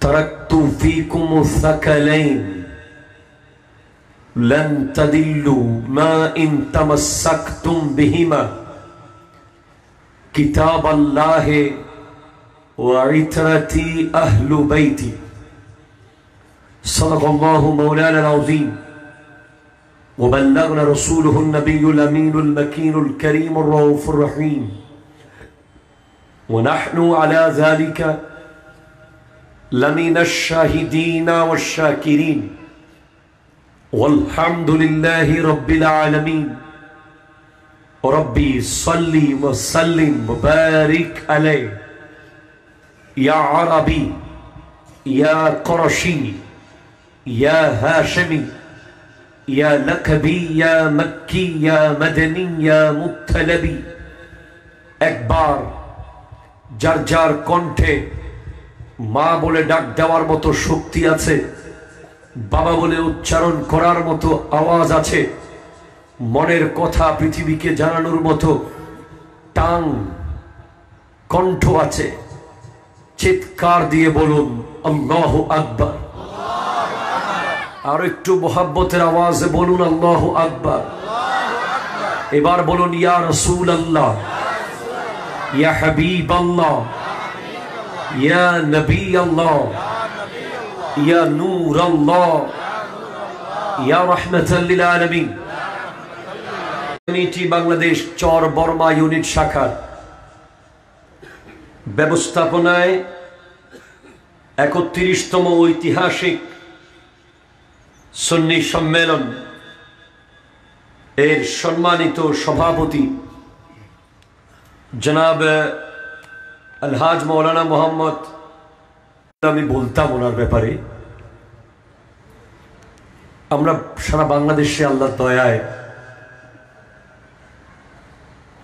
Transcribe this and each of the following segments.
তারাকতু ফীকুমুস সাকালাইন লান তাদিল্লু মা ইন তামাসসাকতুম বিহিমা কিতাবাল্লাহি ওয়া ইতরাতি আহলু বাইতি সাদাকাল্লাহু মাওলানাল আযীম ওয়া বাল্লাগনা রাসূলুহুন নাবিয়্যুল আমিনুল মাকিনুল কারীমুর রাউফুর রহিম ওয়া নাহনু আলা যালিকা লামিনাশ শাহিদিনা ওয়াশ শাকিরিন ওয়ালহামদুলিল্লাহি রাব্বিল আলামিন রব্বি সাল্লি ওয়া সাল্লিম ওয়া বারিক আলাইহি ইয়া আরাবি ইয়া কুরশি ইয়া হাশিমি ইয়া লাকবি ইয়া মক্কি ইয়া মাদানী ইয়া মুত্তালাবি। একবার যার যার কণ্ঠে মা বলে ডাক দেওয়ার মতো শক্তি আছে, বাবা বলে উচ্চারণ করার মতো আওয়াজ আছে, মনের কথা পৃথিবীকে জানানোর মতো টাং কণ্ঠ আছে, চিৎকার দিয়ে বলুন আল্লাহু আকবার। আর একটু মোহাব্বতের আওয়াজে বলুন আল্লাহু আকবার। এবার বলুন ইয়া রাসূলুল্লাহ, ইয়া হাবিবাল্লাহ, ইয়া নবী আল্লাহ, ইয়া নূর আল্লাহ, ইয়া রাহমাতাল লিল আলামিন। ইউনিটি বাংলাদেশ চর বর্মা ইউনিট শাখার ব্যবস্থাপনায় ৩১তম ঐতিহাসিক সুন্নি সম্মেলন এর সম্মানিত সভাপতি জনাব আলহাজ মৌলানা মোহাম্মদ, আমি বলতাম ওনার ব্যাপারে, আমরা সারা বাংলাদেশে আল্লাহর দয়ায়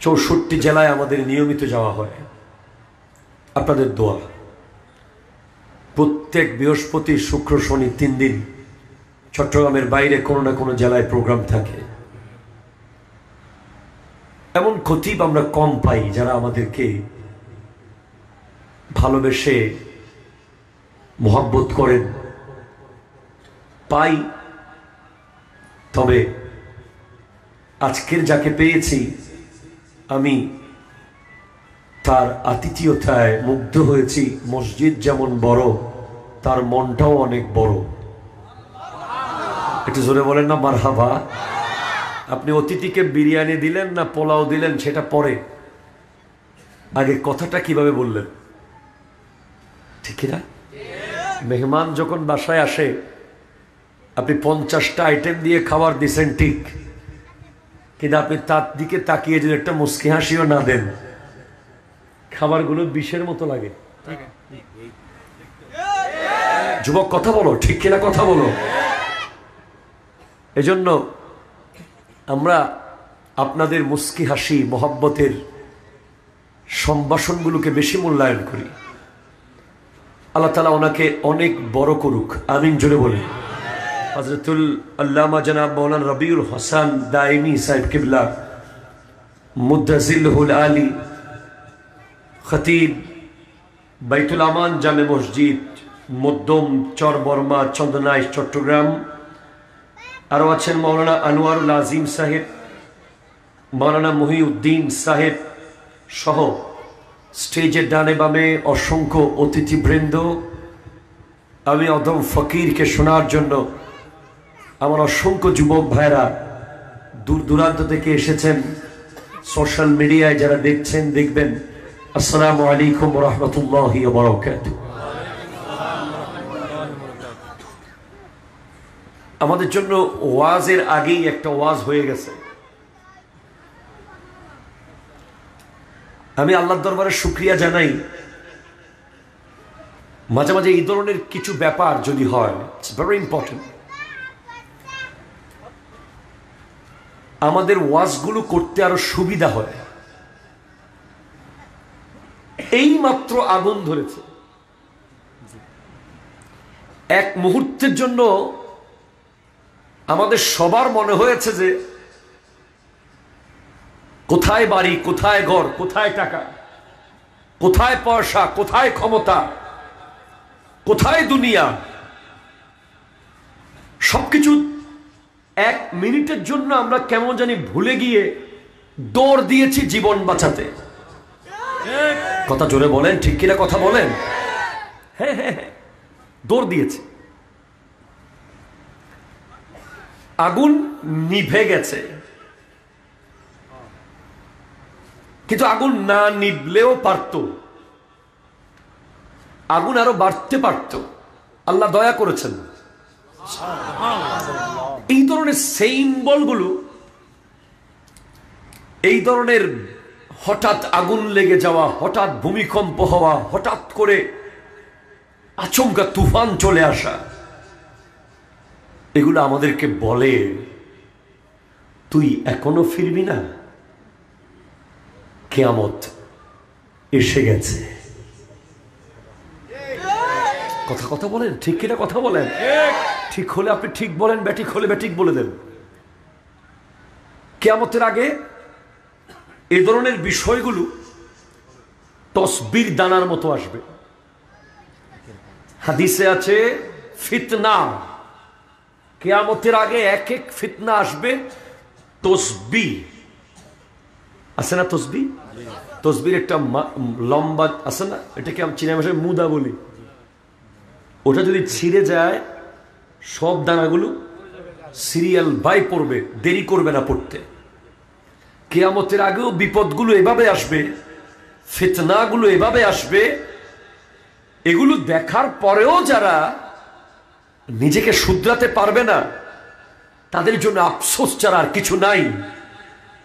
৬৪ জেলায় আমাদের নিয়মিত যাওয়া হয়। আপনাদের দোয়া, প্রত্যেক বৃহস্পতি শুক্র শনি ৩ দিন চট্টগ্রামের বাইরে কোনো না কোনো জেলায় প্রোগ্রাম থাকে। এমন খতিব আমরা কম পাই যারা আমাদেরকে ভালোবেসে মোহাব্বত করেন, পাই। তবে আজকের যাকে পেয়েছি আমি তার আতিথেয়তায় মুগ্ধ হয়েছি। মসজিদ যেমন বড় তার মনটাও অনেক বড়। একটু জোরে বলেন না মারহাবা। আপনি অতিথিকে বিরিয়ানি দিলেন না পোলাও দিলেন সেটা পরে, আগে কথাটা কিভাবে বললেন, ঠিক না? মেহমান যখন বাসায় আসে আপনি 50টা আইটেম দিয়ে খাবার দিচ্ছেন ঠিক, কিন্তু আপনি তার দিকে তাকিয়ে যদি একটা মুস্কি হাসিও না দেন, খাবারগুলো বিষের মতো লাগে। যুবক কথা বলো, ঠিক কিনা কথা বলো। এজন্য আমরা আপনাদের মুস্কি হাসি মোহাব্বতের সম্ভাষণগুলোকে বেশি মূল্যায়ন করি। আল্লাহ তাআলা ওনাকে অনেক বড় করুক, আমিন জোরে বলি। হযরতুল আল্লামা জনাব মাওলানা রবিউল হাসান দাইমি সাহেব কিবলা মুদ্দাজিলহুল আলী, খতিব বাইতুল আমান জামে মসজিদ মধ্যম চর বর্মা চন্দনাই চট্টগ্রাম। আরও আছেন মাওলানা আনোয়ারুল আজিম সাহেব, মাওলানা মহিউদ্দিন সাহেব সহ স্টেজের ডানে বামে অসংখ্য অতিথিবৃন্দ। আমি অদম ফকিরকে শোনার জন্য আমার অসংখ্য যুবক ভাইরা দূর দূরান্ত থেকে এসেছেন। সোশ্যাল মিডিয়ায় যারা দেখছেন দেখবেন। আসসালামু আলাইকুম ওয়া রাহমাতুল্লাহি ওয়া বারাকাতুহু। আমাদের জন্য ওয়াজের আগেই একটা ওয়াজ হয়ে গেছে। আমি আল্লাহর দরবারে শুকরিয়া জানাই, মাঝে মাঝে এই ধরনের কিছু ব্যাপার যদি হয়, ইটস ভেরি ইম্পর্টেন্ট। আমাদের ওয়াজগুলো করতে আরো সুবিধা হয়। এই মাত্র আগুন ধরেছে, এক মুহূর্তের জন্য আমাদের সবার মনে হয়েছে যে কোথায় বাড়ি, কোথায় ঘর, কোথায় টাকা, কোথায় পয়সা, কোথায় ক্ষমতা, কোথায় দুনিয়া? সবকিছু এক মিনিটের জন্য আমরা কেমন জানি ভুলে গিয়ে দৌড় দিয়েছি জীবন বাঁচাতে। কথা জোরে বলেন, ঠিক কিনা কথা বলেন? হ্যাঁ হ্যাঁ হ্যাঁ, দৌড় দিয়েছি। আগুন নিভে গেছে, কিন্তু আগুন না নিভলেও পারত, আগুন আরো বাড়তে পারত। আল্লাহ দয়া করেছেন। এই ধরনের সিম্বলগুলো, এই ধরনের হঠাৎ আগুন লেগে যাওয়া, হঠাৎ ভূমিকম্প হওয়া, হঠাৎ করে আচমকা তুফান চলে আসা, এগুলো আমাদেরকে বলে তুই এখনো ফিরবি না, কিয়ামত এসে গেছে। কথা কথা বলেন, ঠিক কিনা কথা বলেন? ঠিক হলে আপনি ঠিক বলেন, ব্যাটিক হলে ব্যাটিক বলে দেন। কিয়ামতের আগে এই ধরনের বিষয়গুলো তসবির দানার মতো আসবে। হাদিসে আছে ফিতনা, কিয়ামতের আগে এক এক ফিতনা আসবে। তসবি আছে না? তসবি, তসবির একটা লম্বা আছে না, এটাকে আমি চীনা ভাষায় মুদা বলি। ওটা যদি ছিঁড়ে যায় সব দানাগুলো সিরিয়াল বাই পড়বে, দেরি করবে না পড়তে। কিয়ামতের আগেও বিপদগুলো এভাবে আসবে, ফিতনাগুলো এভাবে আসবে। এগুলো দেখার পরেও যারা নিজেকে শুধরাতে পারবে না, তাদের জন্য আফসোস ছাড়া আর কিছু নাই।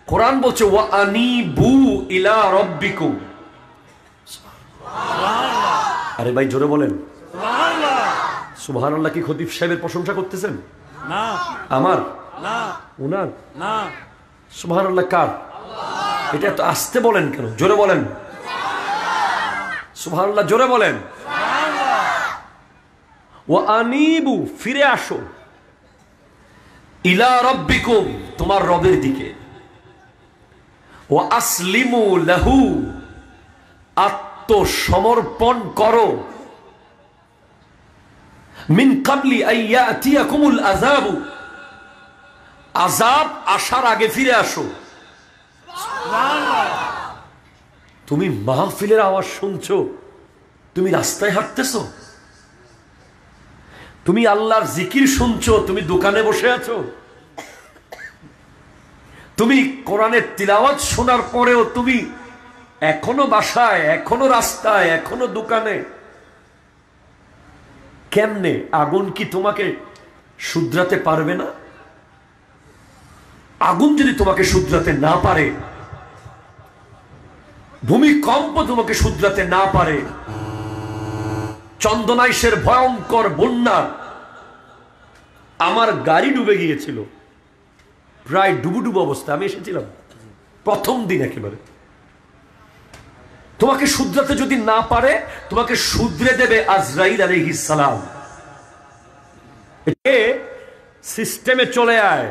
কোরআন বলছে ওয়া আনিবু ইলা রাব্বিকুম। আরে ভাই জোরে বলেন সুবহানাল্লাহ। কি খতিব সাহেবের প্রশংসা করতেছেন? না আমার, না উনার, না। সুবহানাল্লাহ কার? এটা এত আস্তে বলেন কেন? জোরে বলেন সুবহানাল্লাহ, জোরে বলেন। ওয়া আনিবু, ফিরে আসো, ইলা রাব্বিকুম, তোমার রবের দিকে। ওয়া আসলিমু লাহু, আত্মসমর্পণ করো। মিন কাবলি আইয়াতিয়াকুমুল আযাবু, আযাব আসার আগে ফিরে আসো। তুমি মাহফিলের আওয়াজ শুনছো, তুমি রাস্তায় হাঁটতেছো, তুমি আল্লাহর জিকির শুনছো, তুমি দোকানে বসে আছো, তুমি কোরআনের তিলাওয়াত শোনার পরেও তুমি এখনো বাসায়, এখনো রাস্তায়, এখনো দোকানে। কেমনে? আগুন কি তোমাকে শুধরাতে পারবে না? আগুন যদি তোমাকে শুধরাতে না পারে, ভূমিকম্প তোমাকে শুধরাতে না পারে, চন্দনাইশের ভয়ঙ্কর বন্যা, আমার গাড়ি ডুবে গিয়েছিল, প্রায় ডুবুডুবু অবস্থা, আমি এসেছিলাম প্রথম দিন একেবারে। তোমাকে শুধরাতে যদি না পারে, তোমাকে শুধরে দেবে আজরাইল আলাইহিস সালাম। সিস্টেমে চলে আয়।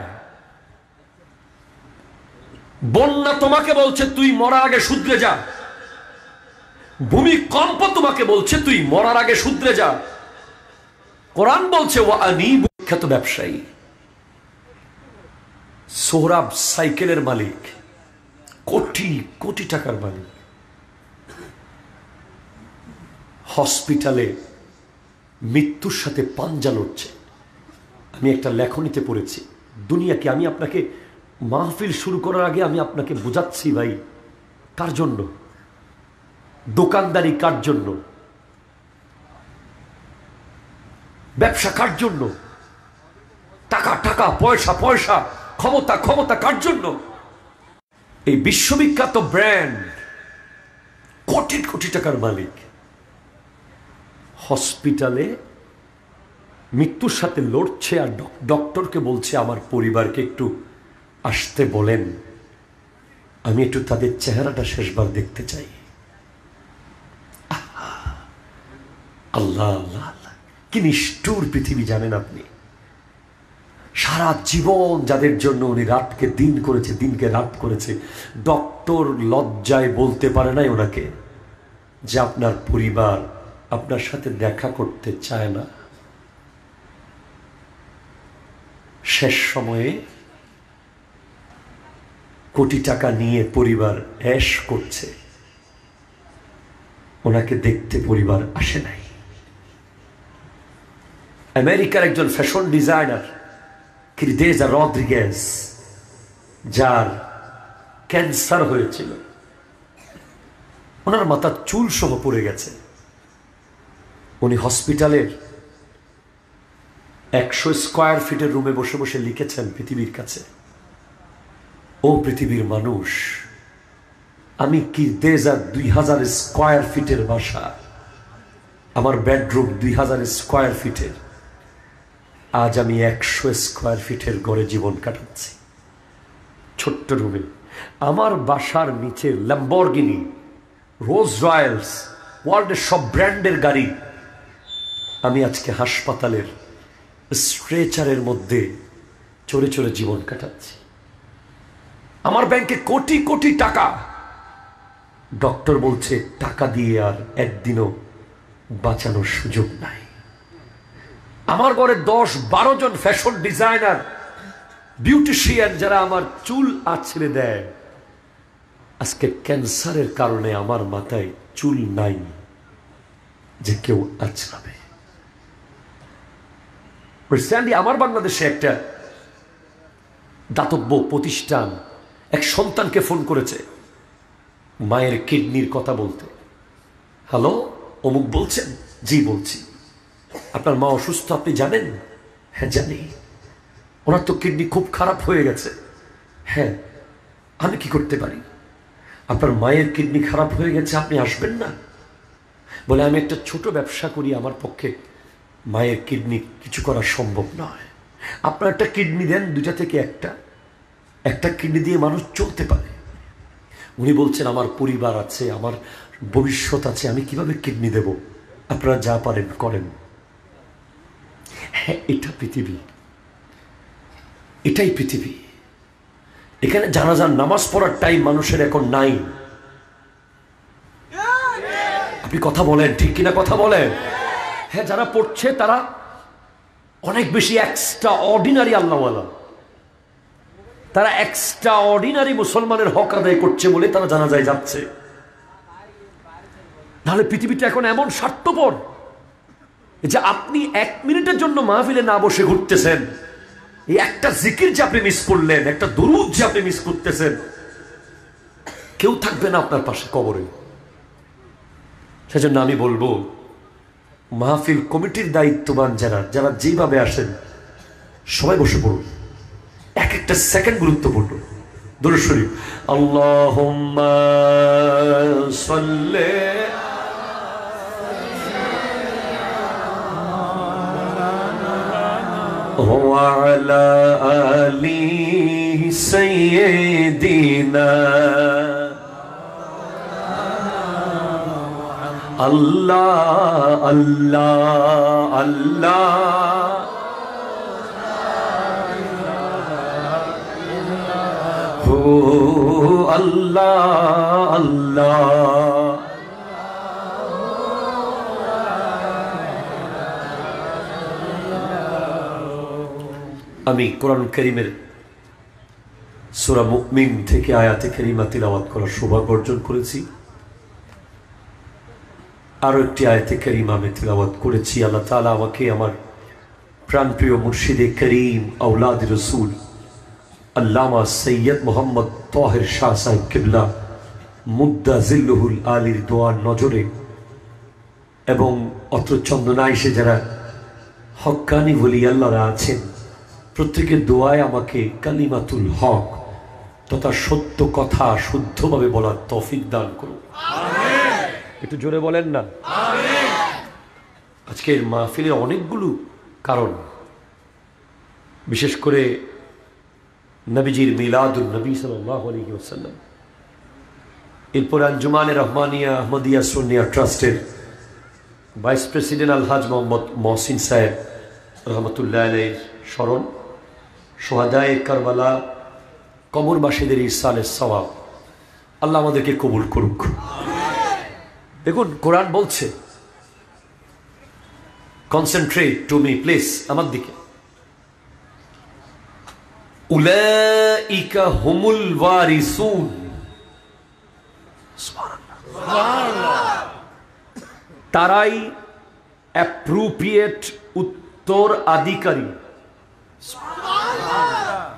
বন্যা তোমাকে বলছে তুই মরার আগে শুধরে যা, ভূমিকম্প তোমাকে বলছে তুই মরার আগে শুধরে যা। কোরআন বলছে ওয়া আনিবু, বিখ্যাত ব্যবসায়ী সোহরাব সাইকেলের মালিক, কোটি কোটি টাকার মালিক, হসপিটালে মৃত্যুর সাথে পাঞ্জা লড়ছে। আমি একটা লেখনীতে পড়েছি, দুনিয়াকে আমি আপনাকে মাহফিল শুরু করার আগে আমি আপনাকে বোঝাচ্ছি ভাই, কার জন্য দোকানদারি, কার জন্য ব্যবসা, কার জন্য টাকা টাকা, পয়সা পয়সা, ক্ষমতা ক্ষমতা, কার জন্য? এই বিশ্ববিখ্যাত ব্র্যান্ড, কোটি কোটি টাকার মালিক, হসপিটালে মৃত্যুর সাথে লড়ছে। আর ডক্টরকে বলছে আমার পরিবারকে একটু আসতে বলেন, আমি একটু তাদের চেহারাটা শেষবার দেখতে চাই। আল্লাহ আল্লাহ আল্লাহ, কি নিষ্ঠুর পৃথিবী জানেন আপনি? সারা জীবন যাদের জন্য উনি রাতকে দিন করেছে, দিনকে রাত করেছে, ডক্টর লজ্জায় বলতে পারে নাই ওনাকে যে আপনার পরিবার আপনার সাথে দেখা করতে চায় না, শেষ সময়ে কোটি টাকা নিয়ে পরিবার ऐश করছে, ওনাকে দেখতে পরিবার আসে নাই। আমেরিকার একজন ফ্যাশন ডিজাইনার ক্রিদেজা রদ্রিগেজ, যার ক্যান্সার হয়েছিল, ওনার মাথা চুল সহ পড়ে গেছে। উনি হসপিটালের 100 স্কয়ার ফিটের রুমে বসে বসে লিখেছেন পৃথিবীর কাছে, ও পৃথিবীর মানুষ, আমি ক্রিদেজা 2000 স্কয়ার ফিটের বাসা, আমার বেডরুম 2000 স্কয়ার ফিটের, আজ আমি 100 স্কয়ার ফিটের ঘরে জীবন কাটাচ্ছি, ছোট্ট রুমে। আমার বাসার নিচে ল্যাম্বরগিনি, রোজ রয়্যালস, ওয়ার্ল্ডের সব ব্র্যান্ডের গাড়ি। আমি আজকে হাসপাতালের স্ট্রেচারের মধ্যে চড়ে চড়ে জীবন কাটাচ্ছি। আমার ব্যাংকে কোটি কোটি টাকা। ডক্টর বলছে টাকা দিয়ে আর একদিনও বাঁচানোর সুযোগ নাই। আমার ঘরে 10-12 জন ফ্যাশন ডিজাইনার, বিউটিশিয়ান, যারা আমার চুল আছড়ে দেয়। আজকে ক্যান্সারের কারণে আমার মাথায় চুল নাই যে কেউ আছড়াবে। রিসেন্টলি আমার বাংলাদেশে একটা দাতব্য প্রতিষ্ঠান এক সন্তানকে ফোন করেছে মায়ের কিডনির কথা বলতে। হ্যালো, অমুক বলছেন? জি বলছি। আপনার মা অসুস্থ, আপনি জানেন? হ্যাঁ জানি। ওনার তো কিডনি খুব খারাপ হয়ে গেছে। হ্যাঁ, আমি কি করতে পারি? আপনার মায়ের কিডনি খারাপ হয়ে গেছে, আপনি আসবেন না? বলে আমি একটা ছোট ব্যবসা করি, আমার পক্ষে মায়ের কিডনি কিছু করা সম্ভব নয়। আপনার একটা কিডনি দেন, দুইটা থেকে একটা কিডনি দিয়ে মানুষ চলতে পারে। উনি বলছেন আমার পরিবার আছে, আমার ভবিষ্যৎ আছে, আমি কিভাবে কিডনি দেব? আপনারা যা পারেন করেন। হ্যাঁ, এটা পৃথিবী, এটাই পৃথিবী। এখানে জানাজার নামাজ পড়ার টাইম মানুষের এখন নাই। আপনি কথা বলেন, ঠিক কিনা কথা বলেন? হ্যাঁ, যারা পড়ছে তারা অনেক বেশি এক্সট্রা অর্ডিনারি আল্লাহওয়ালা, তারা এক্সট্রা অর্ডিনারি মুসলমানের হক আদায় করছে বলে তারা জানাজায় যাচ্ছে। নাহলে পৃথিবীটা এখন এমন স্বার্থপর যে আপনি 1 মিনিটের জন্য মাহফিলে না বসে ঘুরতেছেন, এই একটা জিকির যে আপনি মিস করলেন, একটা দরুদ যে আপনি মিস করতেছেন, কেউ থাকবে না আপনার পাশে কবরে। সেজন্য আমি বলবো, মাহফিল কমিটির দায়িত্ববান যারা যারা যেভাবে আসেন, সবাই বসে পড়ুন। এক একটা সেকেন্ড গুরুত্বপূর্ণ। দরুদ শরীফ, আল্লাহুম্মা সাল্লি ওয়া আলা আলি সাইয়্যিদিনা আল্লাহ আল্লাহ আল্লাহ হো আল্লাহ আল্লাহ। আমি কোরআন কারীমের সূরা মুমিন থেকে আয়াতে কারিমা তিলাওয়াত করার সৌভাগ্য অর্জন করেছি। আরো একটি আয়াতে কারিমা আমি তিলাওয়াত করেছি। আল্লাহ তাআলা আমাকে আমার প্রাণপ্রিয় মুর্শিদে করিম আওলাদ রসুল আল্লামা সৈয়দ মোহাম্মদ তাহের শাহ সাহেব কিবলা মুদ্দা জিল্লুহুল আলীর দোয়ার নজরে এবং অত্র চন্দনাইশে যারা হক্কানি ওলি আল্লাহরা আছেন, প্রত্যেকের দোয়ায় আমাকে কালিমাতুল হক তথা সত্য কথা শুদ্ধভাবে বলার তৌফিক দান করুন। একটু জোরে বলেন না। আজকের মাহফিলের অনেকগুলো কারণ, বিশেষ করে নবীজির মিলাদুন নবী সাল্লাল্লাহু আলাইহি ওয়াসাল্লাম, এরপর আঞ্জুমানে রহমানিয়া আহমদিয়া সুন্নিয়া ট্রাস্টের ভাইস প্রেসিডেন্ট আলহাজ মোহাম্মদ মহসিন সাহেব রহমতুল্লাহ আলাইহির স্মরণ, সোহাদায়ে কারবালা কবরবাসীদের ইরসালের সওয়াব। আল্লাহ আমাদেরকে কবুল করুক। দেখুন, কোরআন বলছে কনসেন্ট্রেট টু মি প্লিজ, আমার দিকে। উলাইকা হুমুল ওয়ারিসুন, তারাই অ্যাপ্রোপ্রিয়েট উত্তরাধিকারী,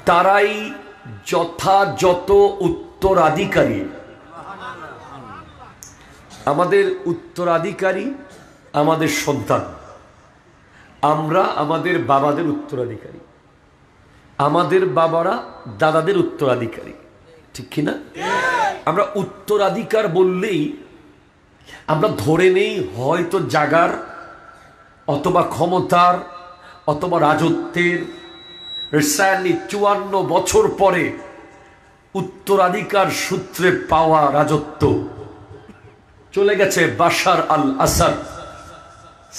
তারাই যথাযথ উত্তরাধিকারী। আমাদের উত্তরাধিকারী আমাদের সন্তান, আমরা আমাদের বাবাদের উত্তরাধিকারী, আমাদের বাবারা দাদাদের উত্তরাধিকারী, ঠিক কিনা? আমরা উত্তরাধিকার বললেই আমরা ধরে নেই হয়তো জাগার অথবা ক্ষমতার অথবা রাজত্বের। 54 বছর পরে উত্তরাধিকার সূত্রে পাওয়া রাজত্ব চলে গেছে বাশার আল আসাদ,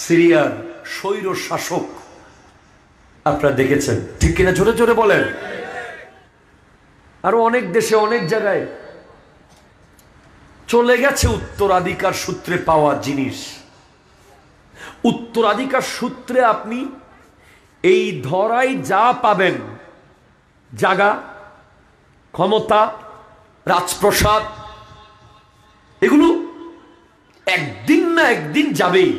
সিরিয়ার স্বৈর শাসক। আপনারা দেখেছেন, ঠিক কিনা? জোরে জোরে বলেন। আরো অনেক দেশে অনেক জায়গায় চলে গেছে উত্তরাধিকার সূত্রে পাওয়া জিনিস। উত্তরাধিকার সূত্রে আপনি এই ধরায় যা পাবেন, জায়গা, ক্ষমতা, রাজপ্রসাদ, এগুলো একদিন না একদিন যাবেই,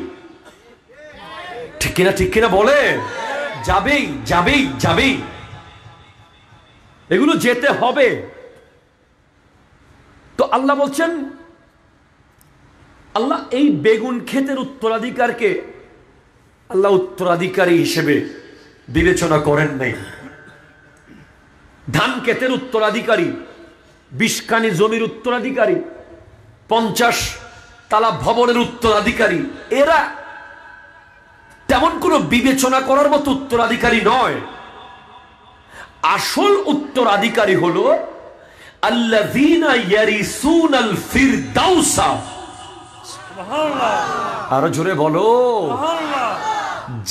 ঠিক কিনা? ঠিক কিনা বলে? যাবেই যাবেই যাবেই, এগুলো যেতে হবে। তো আল্লাহ বলছেন, আল্লাহ এই বেগুন ক্ষেতের উত্তরাধিকারকে আল্লাহ উত্তরাধিকারী হিসেবে বিবেচনা করেন নাই। ধান ক্ষেতের উত্তরাধিকারী, 20 কানি জমির উত্তরাধিকারী, 50 তালা ভবনের উত্তরাধিকারী, এরা তেমন কোনো বিবেচনা করার মতো উত্তরাধিকারী নয়। আসল উত্তরাধিকারী হলো আল্লাযীনা ইয়ারিসুনাল ফিরদাউসা। আরো জোরে বলো,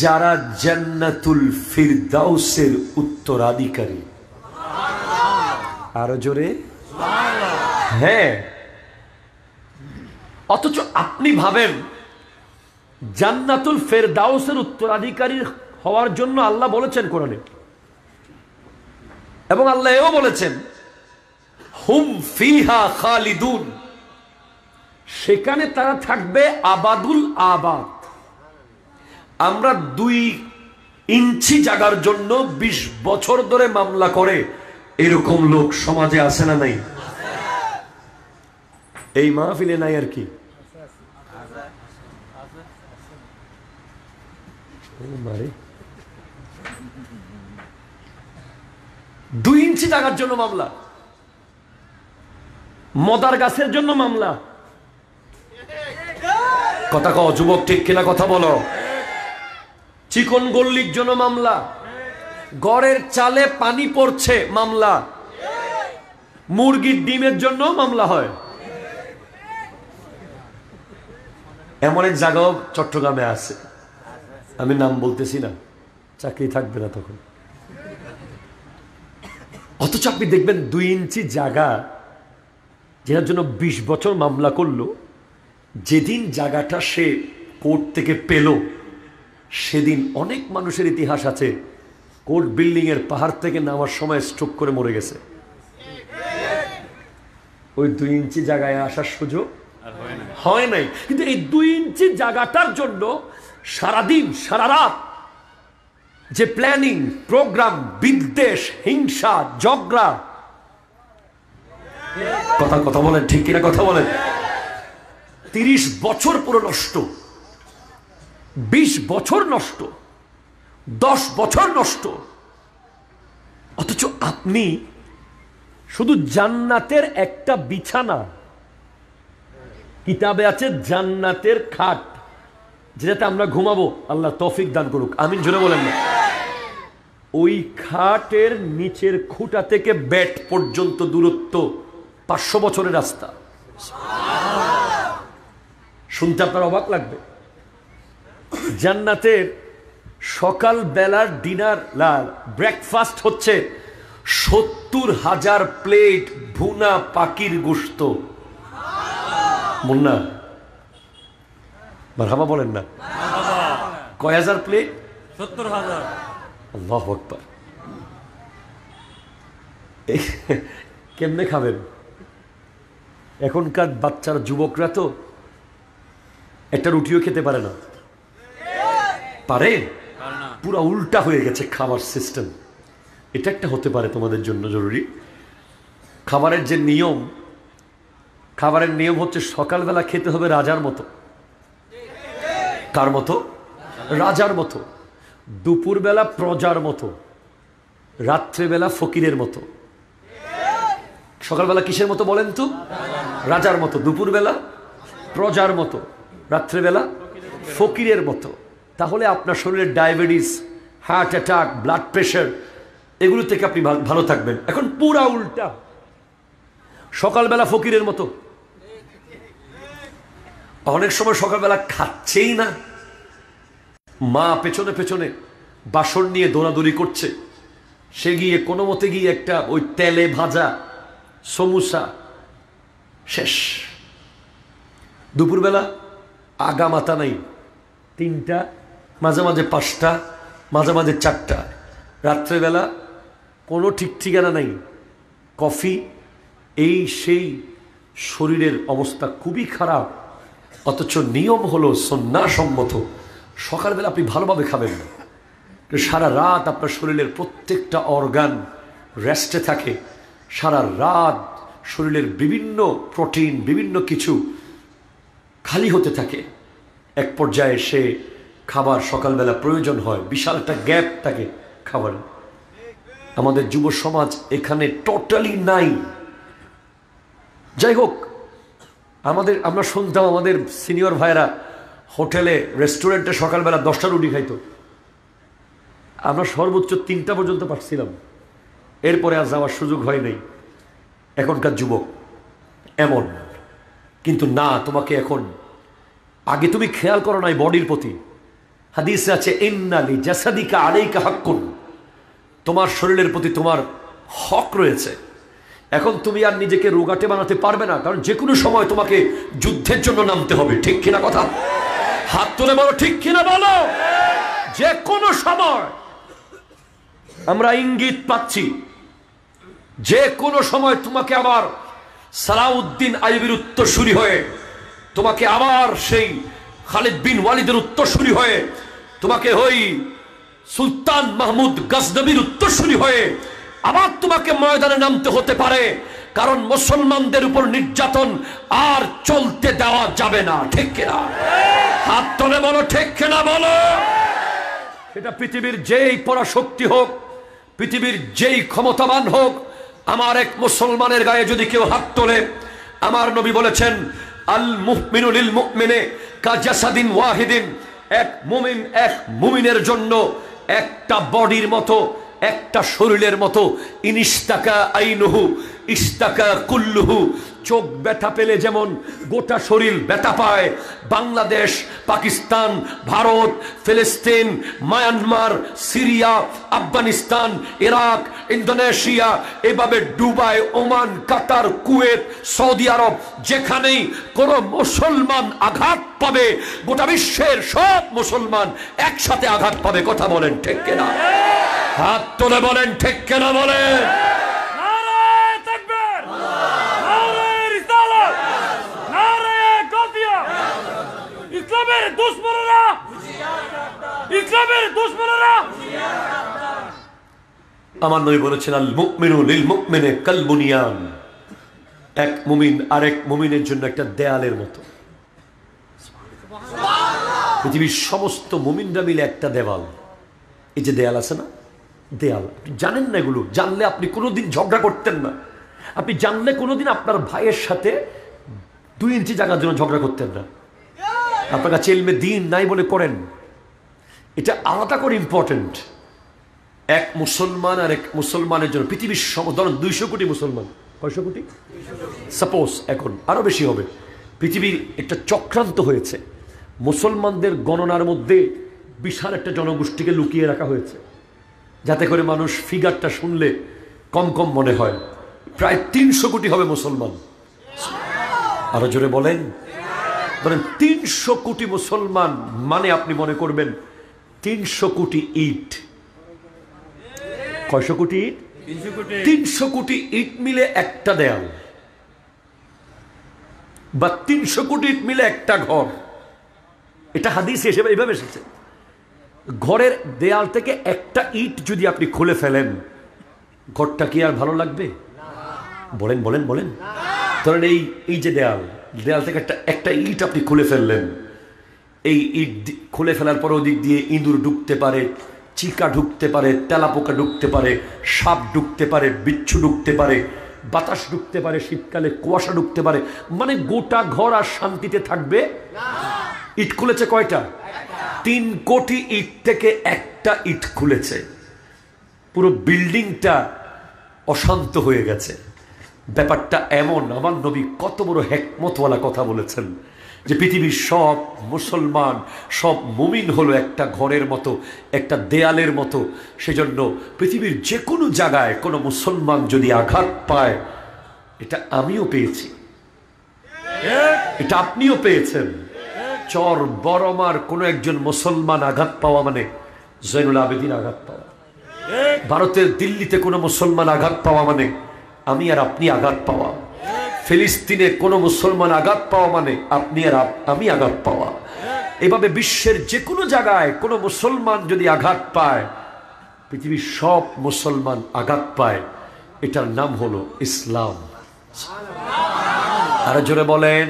যারা জান্নাতুল ফিরদাউসের উত্তরাধিকারী। আরো জোরে, হ্যাঁ। অথচ আপনি ভাবেন জান্নাতুল ফিরদাউসের উত্তরাধিকারী হওয়ার জন্য আল্লাহ বলেছেন কোরআনে, এবং আল্লাহ এও বলেছেন হুম ফিহা খালিদুন, সেখানে তারা থাকবে আবাদুল আবাদ। আমরা 2 ইঞ্চি জায়গার জন্য 20 বছর ধরে মামলা করে, এরকম লোক সমাজে আছে না নাই? এই মাহফিলে নাই আর কি। মারে 2 ইঞ্চি জায়গার জন্য মামলা, মদার গাছের জন্য মামলা। কথা কও যুবক, ঠিক কিনা কথা বলো? চিকন গল্লির জন্য মামলা, ঘরের চালে পানি পড়ছে মামলা, মুরগির ডিমের জন্য মামলা হয়। এমন এক জায়গাও চট্টগ্রামে আছে, আমি নাম বলতেছি না, চাকরি থাকবে না তখন। অথচ আপনি দেখবেন 2 ইঞ্চি জায়গা যেটার জন্য 20 বছর মামলা করলো, যেদিন জায়গাটা সে কোর্ট থেকে পেল সেদিন অনেক মানুষের ইতিহাস আছে কোর্ট বিল্ডিং এর পাহাড় থেকে নামার সময় স্ট্রোক করে মরে গেছে। ওই 2 ইঞ্চি জায়গায় আসার সুযোগ হয় নাই। কিন্তু এই 2 ইঞ্চি জায়গাটার জন্য সারাদিন সারা রাত যে প্ল্যানিং, প্রোগ্রাম, বিদ্বেষ, হিংসা, ঝগড়া, কথা বলেন, ঠিক কিনা কথা বলেন? 30 বছর পুরো নষ্ট, 20 বছর নষ্ট, 10 বছর নষ্ট। অথচ আপনি শুধু জান্নাতের একটা বিছানা, কিতাবে আছে জান্নাতের খাট, যেটাতে আমরা ঘুমাবো, আল্লাহ তৌফিক দান করুক, আমিন জোরে বলেন না। ওই খাটের নিচের খুঁটা থেকে বেড পর্যন্ত দূরত্ব 500 বছরের রাস্তা। শুনতে আপনার অবাক লাগবে। জান্নাতের সকাল বেলার ডিনার ব্রেকফাস্ট হচ্ছে 70,000 প্লেট ভুনা পাখির গোশত। মুন্না মারহাবা বলেন না, কয় হাজার প্লেট? 70,000। আল্লাহু আকবার। কেমনে খাবেন? এখনকার বাচ্চারা, যুবকরা তো একটা রুটিও খেতে পারে না। পারে? পুরা উল্টা হয়ে গেছে খাবার সিস্টেম। এটা একটা হতে পারে তোমাদের জন্য জরুরি। খাবারের যে নিয়ম, খাবারের নিয়ম হচ্ছে সকালবেলা খেতে হবে রাজার মতো। কার মতো? রাজার মতো। দুপুরবেলা প্রজার মতো, রাত্রেবেলা ফকিরের মতো। সকালবেলা কিসের মতো বলেন তো? রাজার মতো। দুপুরবেলা প্রজার মতো, রাত্রেবেলা ফকিরের মতো। তাহলে আপনার শরীরের diabetes, heart attack, blood pressure, এগুলো থেকে আপনি ভালো থাকবেন। এখন পুরা উল্টা, সকালবেলা ফকিরের মতো। অনেক সময় সকালবেলা খাচ্ছেই না, মা পেছনে পেছনে বাসন নিয়ে দৌড়াদৌড়ি করছে, সে গিয়ে কোনো মতে গিয়ে একটা ওই তেলে ভাজা সমুসা, শেষ। দুপুরবেলা আগা মাথা নাই, 3টা, মাঝে মাঝে 5টা, মাঝে মাঝে 4টা। রাত্রেবেলা কোনো ঠিক ঠিকানা নাই, কফি, এই সেই। শরীরের অবস্থা খুবই খারাপ। অথচ নিয়ম হলো সুন্নাহসম্মত, সকালবেলা আপনি ভালোভাবে খাবেন না। সারা রাত আপনার শরীরের প্রত্যেকটা অর্গান রেস্টে থাকে, সারা রাত শরীরের বিভিন্ন প্রোটিন, বিভিন্ন কিছু খালি হতে থাকে। এক পর্যায়ে সে খাবার সকালবেলা প্রয়োজন হয়, বিশাল একটা গ্যাপ থাকে খাবার। আমাদের যুব সমাজ এখানে টোটালি নাই। যাই হোক, আমরা শুনতাম আমাদের সিনিয়র ভাইরা হোটেলে, রেস্টুরেন্টে সকালবেলা 10টা রুটি খাইতো। আমরা সর্বোচ্চ 3টা পর্যন্ত পারছিলাম, এরপরে আর যাওয়ার সুযোগ হয় নাই। এখনকার যুবক এমন। কিন্তু না, তোমাকে এখন, আগে তুমি খেয়াল করো নাই বডির প্রতি। হাদিসে আছে ইন্নালি জাসাদিকা আলাইকা হাক্কুন, তোমার শরীরের প্রতি তোমার হক রয়েছে। এখন তুমি আর নিজেকে রোগাটে বানাতে পারবে না, কারণ যে কোনো সময় তোমাকে যুদ্ধের জন্য নামতে হবে। ঠিক কিনা কথা? হাত তুলে বলো ঠিক কিনা বলো। যে কোনো সময় আমরা ইঙ্গিত পাচ্ছি, যে কোনো সময় তোমাকে আবার সালাউদ্দিন আইয়ুবীর উত্তরসূরি হয়ে, তোমাকে আবার সেই খালিদ বিন ওয়ালিদের উত্তরসূরি হয়ে, তোমাকে হই সুলতান মাহমুদ গজনবীর উত্তরসূরি হয়ে আবার তোমাকে ময়দানে নামতে হতে পারে। কারণ মুসলমানদের উপর নির্যাতন আর চলতে দেওয়া যাবে না। ঠিক কিনা? হাত তুলে বলো ঠিক কিনা বলো। সেটা পৃথিবীর যেই পরাশক্তি হোক, পৃথিবীর যেই ক্ষমতাবান হোক, আমার এক মুসলমানের গায়ে যদি কেউ হাত তোলে, আমার নবী বলেছেন আল মুমিনু লিল মুমিনে কাজাসাদিন ওয়াহিদিন, এক মুমিন এক মুমিনের জন্য একটা বডির মতো, একটা শরীরের মতো। ইনিস্তাকা আইনুহু ইস্তাকা কুল্লুহু, চোখ ব্যথা পেলে যেমন গোটা শরীর ব্যথা পায়। বাংলাদেশ, পাকিস্তান, ভারত, ফিলিস্তিন, Myanmar, Syria, Afghanistan, Iraq, Indonesia, এভাবে দুবাই, ওমান, কাতার, কুয়েত, সৌদি আরব, যেখানেই কোনো মুসলমান আঘাত পাবে, গোটা বিশ্বের সব মুসলমান একসাথে আঘাত পাবে। কথা বলেন ঠিক কিনা? হাত তুলে বলেন ঠিক কিনা বলেন। ইসলামের দুশমনেরা, ইসলামের দুশমনেরা। আমার নবী বলেছেন আল মুমিনু লিল মুমিনে কাল বুনিয়ান, এক মুমিন আরেক মুমিনের জন্য একটা দেয়ালের মতো। পৃথিবীর সমস্ত মুমিনরা মিলে একটা দেওয়াল। এই যে দেয়াল আছে না, দেয়াল, আপনি জানেন না এগুলো। জানলে আপনি কোনোদিন ঝগড়া করতেন না। আপনি জানলে কোনোদিন আপনার ভাইয়ের সাথে 2 ইঞ্চি জায়গার জন্য ঝগড়া করতেন না। আপনার কাছে ইলমে দ্বীন নাই বলে করেন। এটা আলাদা করে ইম্পর্টেন্ট। এক মুসলমান আর এক মুসলমানের জন্য, পৃথিবীর ধরুন 200 কোটি মুসলমান, কয়শো কোটি সাপোজ, এখন আরো বেশি হবে। পৃথিবীর একটা চক্রান্ত হয়েছে, মুসলমানদের গণনার মধ্যে বিশাল একটা জনগোষ্ঠীকে লুকিয়ে রাখা হয়েছে, যাতে করে মানুষ ফিগারটা শুনলে কম কম মনে হয়। প্রায় 300 কোটি হবে মুসলমান। আরো জোরে বলেন, বলেন 300 কোটি মুসলমান মানে আপনি মনে করবেন 300 কোটি ইট। কয়শো কোটি ইট? 300 কোটি। 300 কোটি ইট মিলে একটা দেয়াল, বা 300 কোটি ইট মিলে একটা ঘর। এটা হাদিস হিসেবে এইভাবে এসেছে। ঘরের দেয়াল থেকে একটা ইট যদি আপনি খুলে ফেলেন, ঘরটা কি আর ভালো লাগবে? বলেন বলেন বলেন। ধরেন এই যে দেয়াল থেকে একটা ইট আপনি খুলে ফেললেন, এই ইট খুলে ফেলার পর ওদিক দিয়ে ইঁদুর ঢুকতে পারে, চিকা ঢুকতে পারে, তেলাপোকা ঢুকতে পারে, সাপ ঢুকতে পারে, বিচ্ছু ঢুকতে পারে, বাতাস ঢুকতে পারে, শীতকালে কুয়াশা ঢুকতে পারে, মানে গোটা ঘর আর শান্তিতে থাকবে? ইট খুলেছে কয়টা? 3 কোটি ইট থেকে একটা ইট খুলেছে, পুরো বিল্ডিংটা অশান্ত হয়ে গেছে। ব্যাপারটা এমন, আমার নবী কত বড় হিকমতওয়ালা কথা বলেছেন যে পৃথিবীর সব মুসলমান, সব মুমিন হলো একটা ঘরের মতো, একটা দেয়ালের মতো। সেজন্য পৃথিবীর যে কোনো জায়গায় কোনো মুসলমান যদি আঘাত পায়, এটা আমিও পেয়েছি, এটা আপনিও পেয়েছেন। চর বরমার কোনো একজন মুসলমান আঘাত পাওয়া মানে জয়নুল আবেদিন আঘাত পাওয়া। ভারতের দিল্লিতে কোনো মুসলমান আঘাত পাওয়া মানে আমি আর আপনি আঘাত পাওয়া। ফিলিস্তিনে কোনো মুসলমান আঘাত পাওয়া মানে আপনি আর আমি আঘাত পাওয়া। এভাবে বিশ্বের যে কোনো জায়গায় কোনো মুসলমান যদি আঘাত পায়, পৃথিবীর সব মুসলমান আঘাত পায়, এটার নাম হলো ইসলাম। আর জোরে বলেন।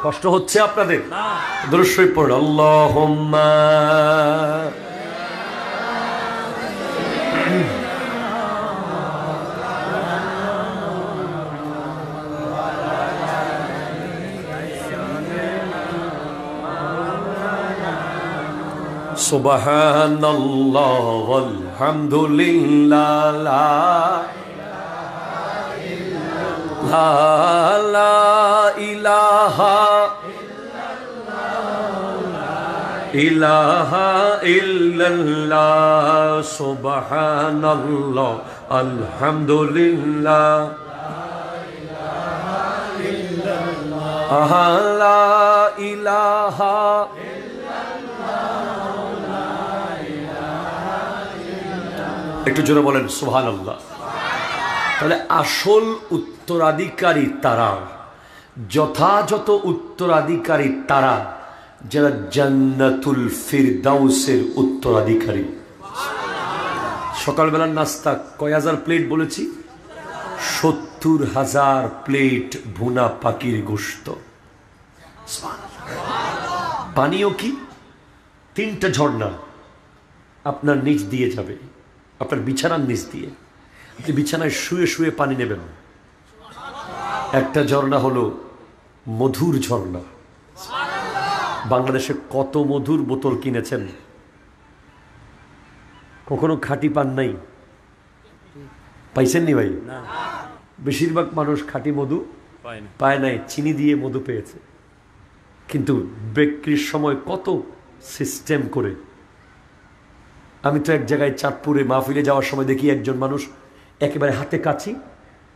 কষ্ট হচ্ছে আপনাদের? দরুদ শরীফ পড়ুন। আল্লাহুম্মা সুবহানাল্লাহ ওয়ালহামদুলিল্লাহ লা ইলাহা ইলাহা ইল্লাল্লাহ সুবহানাল্লাহ আলহামদুলিল্লাহ লা ইলাহা। একটু জোরে বলেন সুবহানাল্লাহ। তাহলে আসল উত্তরাধিকারী তারা, যথাযথ উত্তরাধিকারী তারা যারা জান্নাতুল ফিরদাউসের উত্তরাধিকারী। সকালবেলার নাস্তা কয় হাজার প্লেট বলেছি? 70,000 প্লেট ভুনা পাখির গোশত। পানীয় কি? 3টা ঝর্ণা আপনার নিচ দিয়ে যাবে, আপনার বিছানার নিচ দিয়ে। আপনি বিছানায় শুয়ে শুয়ে পানি নেবেন। একটা ঝর্ণা হলো মধুর ঝর্ণা। বাংলাদেশে কত মধুর বোতল কিনেছেন, কখনো খাঁটি পান নাই? পাইছেননি ভাই? বেশিরভাগ মানুষ খাঁটি মধু পায় নাই, চিনি দিয়ে মধু পেয়েছে। কিন্তু বিক্রির সময় কত সিস্টেম করে। আমি তো এক জায়গায় চাঁদপুরে মাহফিলে যাওয়ার সময় দেখি একজন মানুষ একেবারে হাতে কাছি,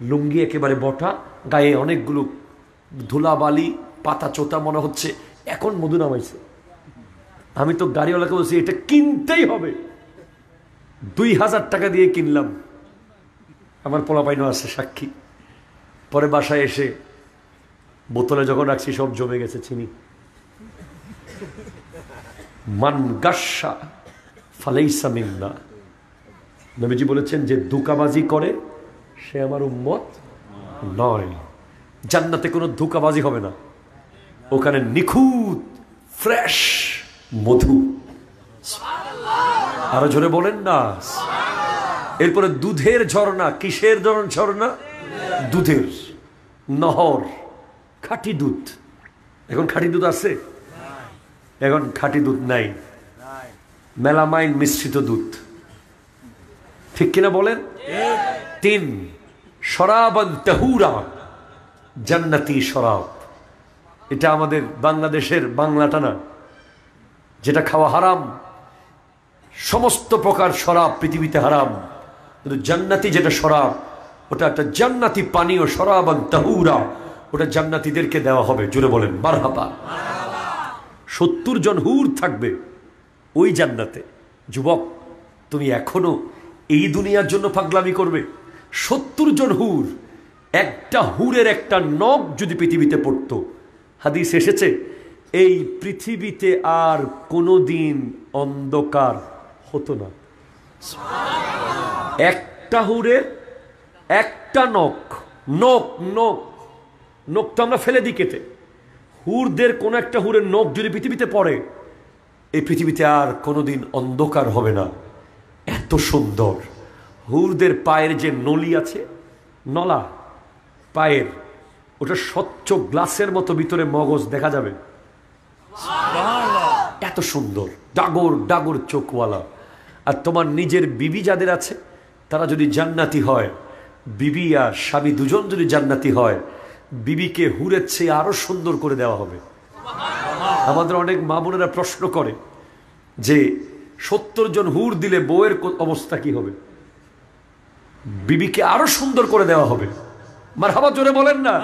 লুঙ্গি একেবারে বটা, গায়ে অনেকগুলো ধুলাবালি, পাতা চোতা, মনে হচ্ছে এখন মধু নামাইছে। আমি তো গাড়িওয়ালাকে বলছি এটা কিনতেই হবে, 2000 টাকা দিয়ে কিনলাম। আমার পোলাপাইনও আছে সাক্ষী। পরে বাসায় এসে বোতলে যখন রাখছি সব জমে গেছে চিনি। মান গাস্সা ফালাইসা মিন্না। নবীজি বলেছেন যে ধোঁকাবাজি করে সে আমার উম্মত নয়। জান্নাতে কোনো ধোঁকাবাজি হবে না, ওখানে নিখুঁত ফ্রেশ মধু। আরো জোরে বলেন না। এরপরে দুধের ঝর্ণা। কিসের ঝর্ণা? দুধের নহর, খাঁটি দুধ। এখন খাঁটি দুধ আছে? এখন খাঁটি দুধ নাই, মেলামাইন মিশ্রিত দুধ। ঠিক কিনা বলেন? 3 শরাবান তাহুরা, জান্নাতি শরাব। এটা আমাদের বাংলাদেশের বাংলাটা না, যেটা খাওয়া হারাম। সমস্ত প্রকার শরাব পৃথিবীতে হারাম, কিন্তু জান্নাতি যেটা শরাব, ওটা একটা জান্নাতি পানীয়, শরাবান তাহুরা। ওটা জান্নাতীদেরকে দেওয়া হবে। জুড়ে বলেন মারহাবা। 70 জন হুর থাকবে, ওই জান্নাতে। যুবক, তুমি এখনো এই দুনিয়ার জন্য পাগলামি করবে? 70 জন হুর, একটা হুরের একটা নখ যদি পৃথিবীতে পড়তো, হাদিস এসেছে এই পৃথিবীতে আর কোনোদিন অন্ধকার হতো না। একটা হুরের একটা নখ, নখ নখ নখটা আমরা ফেলে দিই কেটে। হুরদের কোন একটা হুরের নখ যদি পৃথিবীতে পড়ে, এই পৃথিবীতে আর কোনোদিন অন্ধকার হবে না। এত সুন্দর। হুরদের পায়ের যে নলি আছে, নলা পায়ের, ওটা স্বচ্ছ গ্লাসের মতো ভিতরে মগজ দেখা যাবে। এত সুন্দর, ডাগর ডাগর চোখওয়ালা। আর তোমার নিজের বিবি যাদের আছে, তারা যদি জান্নাতি হয়, বিবি আর স্বামী দুজন যদি জান্নাতি হয়, বিবিকে হুরের চেয়ে আরো সুন্দর করে দেওয়া হবে। আমাদের অনেক মা বোনেরা প্রশ্ন করে যে 70 জন হুর দিলে বউয়ের অবস্থা কি হবে? বিবিকে আরো সুন্দর করে দেওয়া হবে। মারহাবা জোরে বলেন না।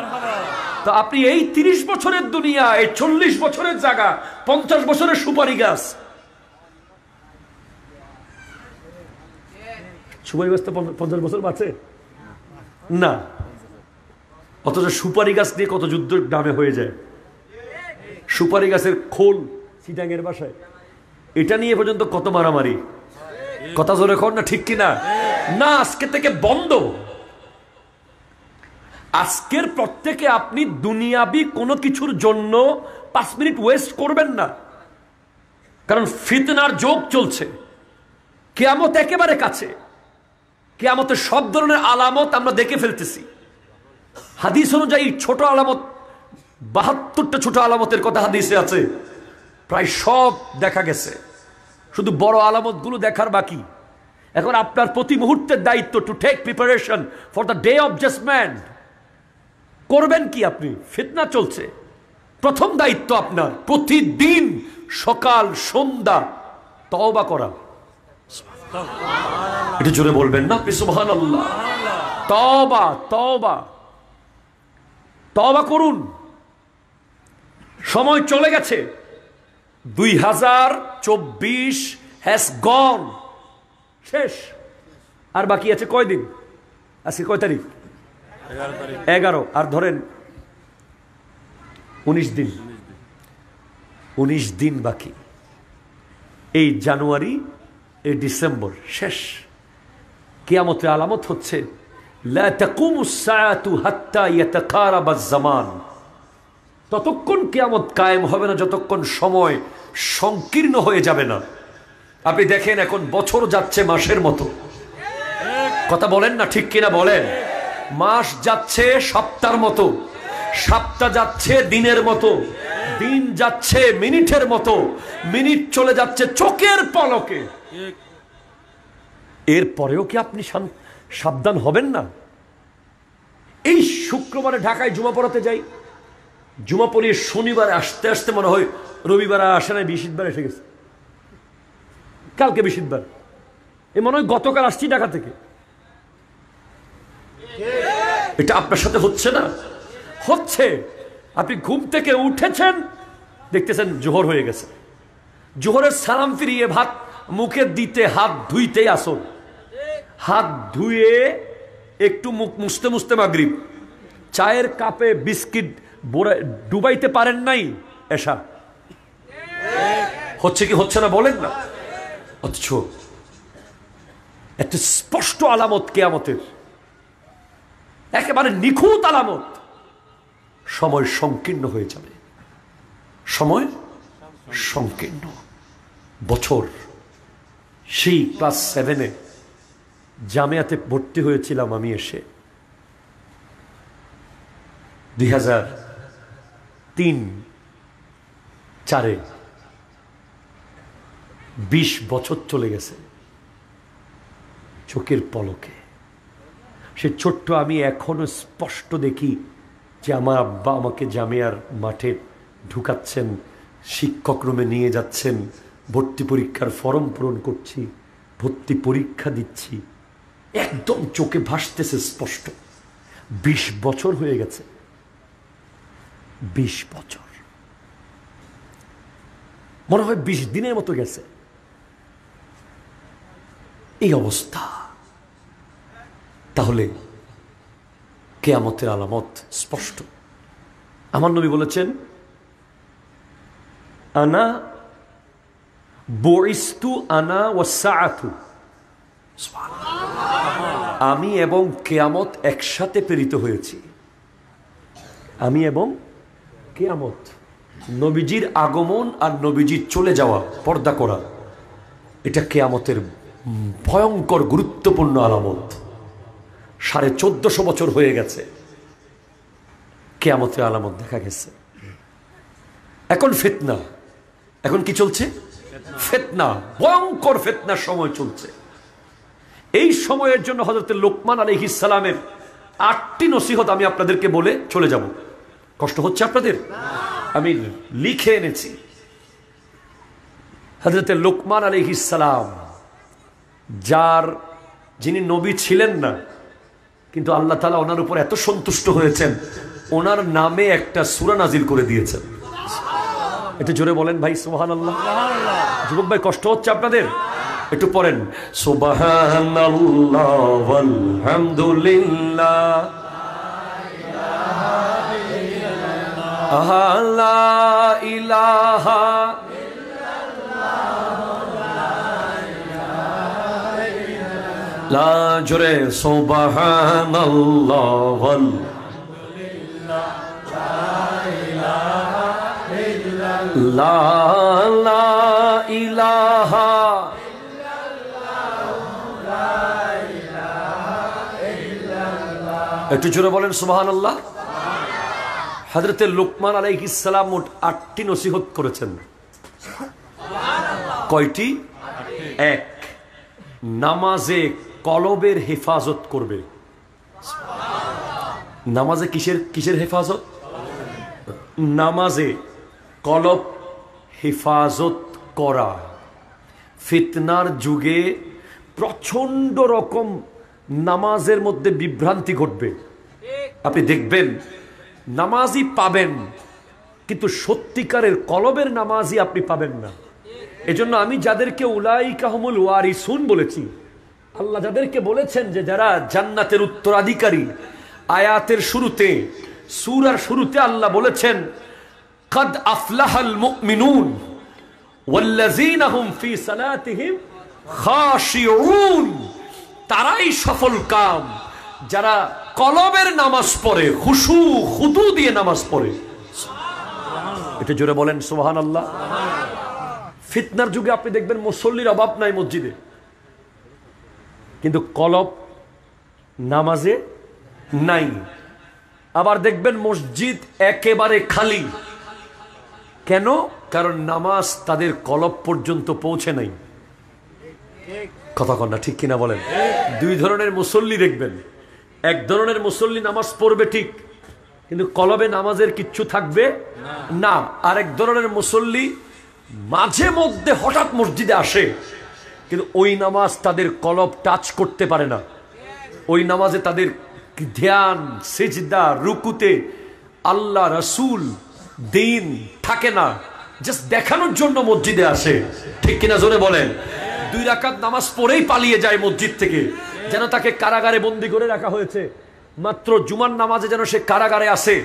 তো আপনি এই 30 বছরের দুনিয়া, এই 40 বছরের জায়গা, 50 বছরের সুপারি গাছ, সুপারি গাছ তো 50 বছর বাঁচে না। অথচ সুপারি গাছ নিয়ে কত যুদ্ধ গ্রামে হয়ে যায়। সুপারি গাছের খোল চিটাঙের বাসায়, এটা নিয়ে পর্যন্ত কত মারামারি। কথা জোরে কর না, ঠিক কিনা? না, আজকে থেকে বন্ধ। আজকের পর থেকে আপনি দুনিয়াবি কোনো কিছুর জন্য 5 মিনিট ওয়েস্ট করবেন না, কারণ ফিতনার যোগ চলছে। কিয়ামত একেবারে কাছে। কিয়ামতের সব ধরনের আলামত আমরা দেখে ফেলতেছি। হাদিস অনুযায়ী ছোট আলামত, 72টা ছোট আলামতের কথা হাদিসে আছে, প্রায় সব দেখা গেছে। শুধু বড় আলামতগুলো দেখার বাকি। এখন আপনার প্রতি মুহূর্তের দায়িত্ব to take preparation for the day of judgment. করবেন কি আপনি? ফিতনা চলছে। প্রথম দায়িত্ব আপনার প্রতিদিন সকাল সন্ধ্যা তওবা করা। এটা জোরে বলবেন না আপনি? সুবহানাল্লাহ। তওবা, তওবা, তওবা করুন। সময় চলে গেছে। 2024 হ্যাজ গন, শেষ। আর বাকি আছে কয়দিন? আজকে কয় তারিখ? 11। আর ধরেন 19 দিন। 19 দিন বাকি। এই জানুয়ারি, এই ডিসেম্বর শেষ। কিয়ামতের আলামত হচ্ছে লা তাকুমুস সাআতু হাত্তা ইয়াতাকারাবাজ জামান। ততক্ষণ কিয়ামত কায়েম হবে না যতক্ষণ সময় সংকীর্ণ হয়ে যাবে না। আপনি দেখেন এখন বছর যাচ্ছে মাসের মতো। কথা বলেন না, ঠিক কিনা বলেন? মাস যাচ্ছে সপ্তাহের মতো, সপ্তাহ যাচ্ছে দিনের মতো, দিন যাচ্ছে মিনিটের মতো, মিনিট চলে যাচ্ছে চোখের পলকে। এরপরেও কি আপনি সাবধান হবেন না? এই শুক্রবারে ঢাকায় জুমা পড়াতে যাই, জুমা পড়িয়ে শনিবারে আসতে আসতে মনে হয় রবিবার আসে না, বৃহস্পতিবার এসে গেছে। কালকে বৃহস্পতিবার, এ মনে হয় গতকাল আসছি ঢাকা থেকে। এটা আপনার সাথে হচ্ছে না? হচ্ছে। আপনি ঘুম থেকে উঠেছেন, দেখতেছেন জোহর হয়ে গেছে। জোহরের সালাম ফিরিয়ে ভাত মুখে দিতে হাত ধুইতেই আসুন, হাত ধুয়ে একটু মুখ মুছতে মুছতে মাগরিব, চায়ের কাপে বিস্কিট ডুবাইতে পারেন নাই এশা। হচ্ছে কি হচ্ছে না বলেন না? অথচ এত স্পষ্ট আলামত কিয়ামতের, একেবারে নিখুঁত আলামত। সময় সংকীর্ণ হয়ে যাবে, সময় সংকীর্ণ। বছর, সেই ক্লাস 7-এ জামিয়াতে ভর্তি হয়েছিলাম আমি এসে 2003-04-এ। 20 বছর চলে গেছে চোখের পলকে। সে ছোট্ট আমি এখনো স্পষ্ট দেখি যে আমার আব্বা আমাকে জামিয়ার মাঠে ঢুকাচ্ছেন, শিক্ষক রুমে নিয়ে যাচ্ছেন, ভর্তি পরীক্ষার ফর্ম পূরণ করছি, ভর্তি পরীক্ষা দিচ্ছি, একদম চোখে ভাসতেছে স্পষ্ট। 20 বছর হয়ে গেছে। 20 বছর মনে হয় 20 দিনের মতো গেছে। এই অবস্থা, তাহলে কিয়ামতের আলামত স্পষ্ট। আমার নবী বলেছেন, আনা বুইস্তু আনা ওয়াসসাআতু, আমি এবং কিয়ামত একসাথে প্রেরিত হয়েছি। আমি এবং কিয়ামত, নবীজির আগমন আর নবীজির চলে যাওয়া, পর্দা করা, এটা কিয়ামতের ভয়ঙ্কর গুরুত্বপূর্ণ আলামত। 1450 বছর হয়ে গেছে, কিয়ামতের আলামত দেখা গেছে। এখন ফিতনা, এখন কি চলছে? ফিতনা, ভয়ঙ্কর ফিতনার সময় চলছে। এই সময়ের জন্য হযরত লোকমান আলাইহিস সালামের 8টি নসিহত আমি আপনাদেরকে বলে চলে যাব। কষ্ট হচ্ছে আপনাদের? আমি লিখে এনেছি। হযরত লোকমান আলাইহিস সালাম, যিনি নবী ছিলেন না, কিন্তু আল্লাহ তাআলা ওনার উপর এত সন্তুষ্ট হয়েছেন, ওনার নামে একটা সূরা নাজিল করে দিয়েছেন। একটু জোরে বলেন ভাই সুবহানাল্লাহ। যুবক ভাই, কষ্ট হচ্ছে আপনাদের? একটু পড়েন, সুবহানাল্লাহ ওয়ালহামদুলিল্লাহ লা ইলাহা লা, জোরে সুবহানাল্লাহ ওয়ালহামদুলিল্লাহ লা ইলাহা, একটু জোরে বলেন সুবহানাল্লাহ। হযরত লোকমান আলাইহিস সালাম মোট 8টি নসিহত করেছেন। কয়টি? 1, নামাজে কলবের হেফাজত করবে। নামাজে কিসের হেফাজত? নামাজে কলব হেফাজত করা। ফিতনার যুগে প্রচন্ড রকম নামাজের মধ্যে বিভ্রান্তি ঘটবে। আপনি দেখবেন নামাজই পাবেন, কিন্তু সত্যিকারের কলবের নামাজই আপনি পাবেন না। এজন্য আমি যাদেরকে উলাইকা হুমুল ওয়ারিসুন বলেছি, আল্লাহ যাদেরকে বলেছেন যে যারা জান্নাতের উত্তরাধিকারী, আয়াতের শুরুতে, সূরার শুরুতে আল্লাহ বলেছেন, কাদ আফলাহাল মুমিনুন ওয়াল্লাযীনা হুম ফি সালাতিহিম খাশিউন, তারাই সফল কাম যারা কলবের নামাজ পড়ে, খুশু খুদু দিয়ে নামাজ পড়ে। এটা জোরে বলেন সুবহানাল্লাহ। ফিতনার যুগে আপনি দেখবেন মুসল্লির অভাব নাই মসজিদে, কিন্তু কলব নামাজে নাই। আবার দেখবেন মসজিদ একেবারে খালি। কেন? কারণ নামাজ তাদের কলব পর্যন্ত পৌঁছে নাই। কথা কন না, ঠিক কিনা বলেন? 2 ধরনের মুসল্লি দেখবেন। এক ধরনের মুসল্লি নামাজ পড়বে ঠিক, কিন্তু কলবে নামাজের কিচ্ছু থাকবে না। আরেক ধরনের মুসল্লি মাঝে মধ্যে হঠাৎ মসজিদে আসে, কিন্তু ওই নামাজ তাদের কলব টাচ করতে পারে না। ওই নামাজে তাদের ধ্যান, সিজদা, রুকুতে আল্লাহ, রাসূল, দিন থাকে না। জাস্ট দেখানোর জন্য মসজিদে আসে, ঠিক কিনা জোরে বলেন? 2 রাকাত নামাজ পড়েই পালিয়ে যায় মসজিদ থেকে, যেন তাকে কারাগারে বন্দী করে রাখা হয়েছে। মাত্র জুমার নামাজে যেন সে কারাগারে আসে,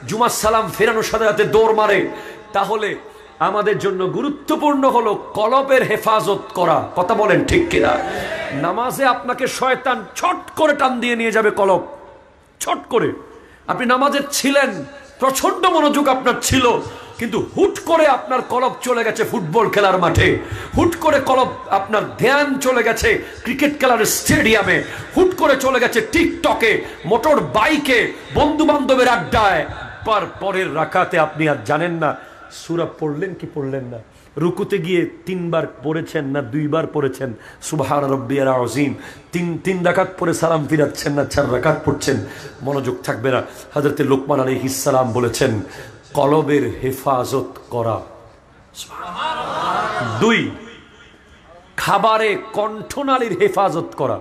জুমার সালাম ফেরানোর সাথে সাথে দৌড় মারে। তাহলে আমাদের জন্য গুরুত্বপূর্ণ হলো কলবের হেফাজত করা। কথা বলেন ঠিক কিনা? নামাজে আপনাকে শয়তান ছট করে টান দিয়ে নিয়ে যাবে কলব, ছট করে। আপনি নামাজে ছিলেন, প্রচন্ড মনোযোগ আপনার ছিল, কিন্তু হুট করে আপনার কলব চলে গেছে ফুটবল খেলার মাঠে, হুট করে কলব আপনার ধ্যান চলে গেছে ক্রিকেট খেলার স্টেডিয়ামে, হুট করে চলে গেছে টিকটকে, মোটর বাইকে, বন্ধু বান্ধবের আড্ডায়। পরের রাকাতে আপনি আর জানেন না সূরা পড়লেন কি পড়লেন না। রুকুতে গিয়ে 3 বার পড়েছেন না 2 বার পড়েছেন সুবহান রাব্বিয়াল আযীম, 3 রাকাত পড়ে সালাম ফিরাচ্ছেন না 4 রাকাত পড়ছেন, মনোযোগ থাকবে না। হযরত লোকমান আলাইহিস সালাম বলেছেন কলবের হেফাজত করা। 2, খাবারে কণ্ঠনালীর হেফাজত করা।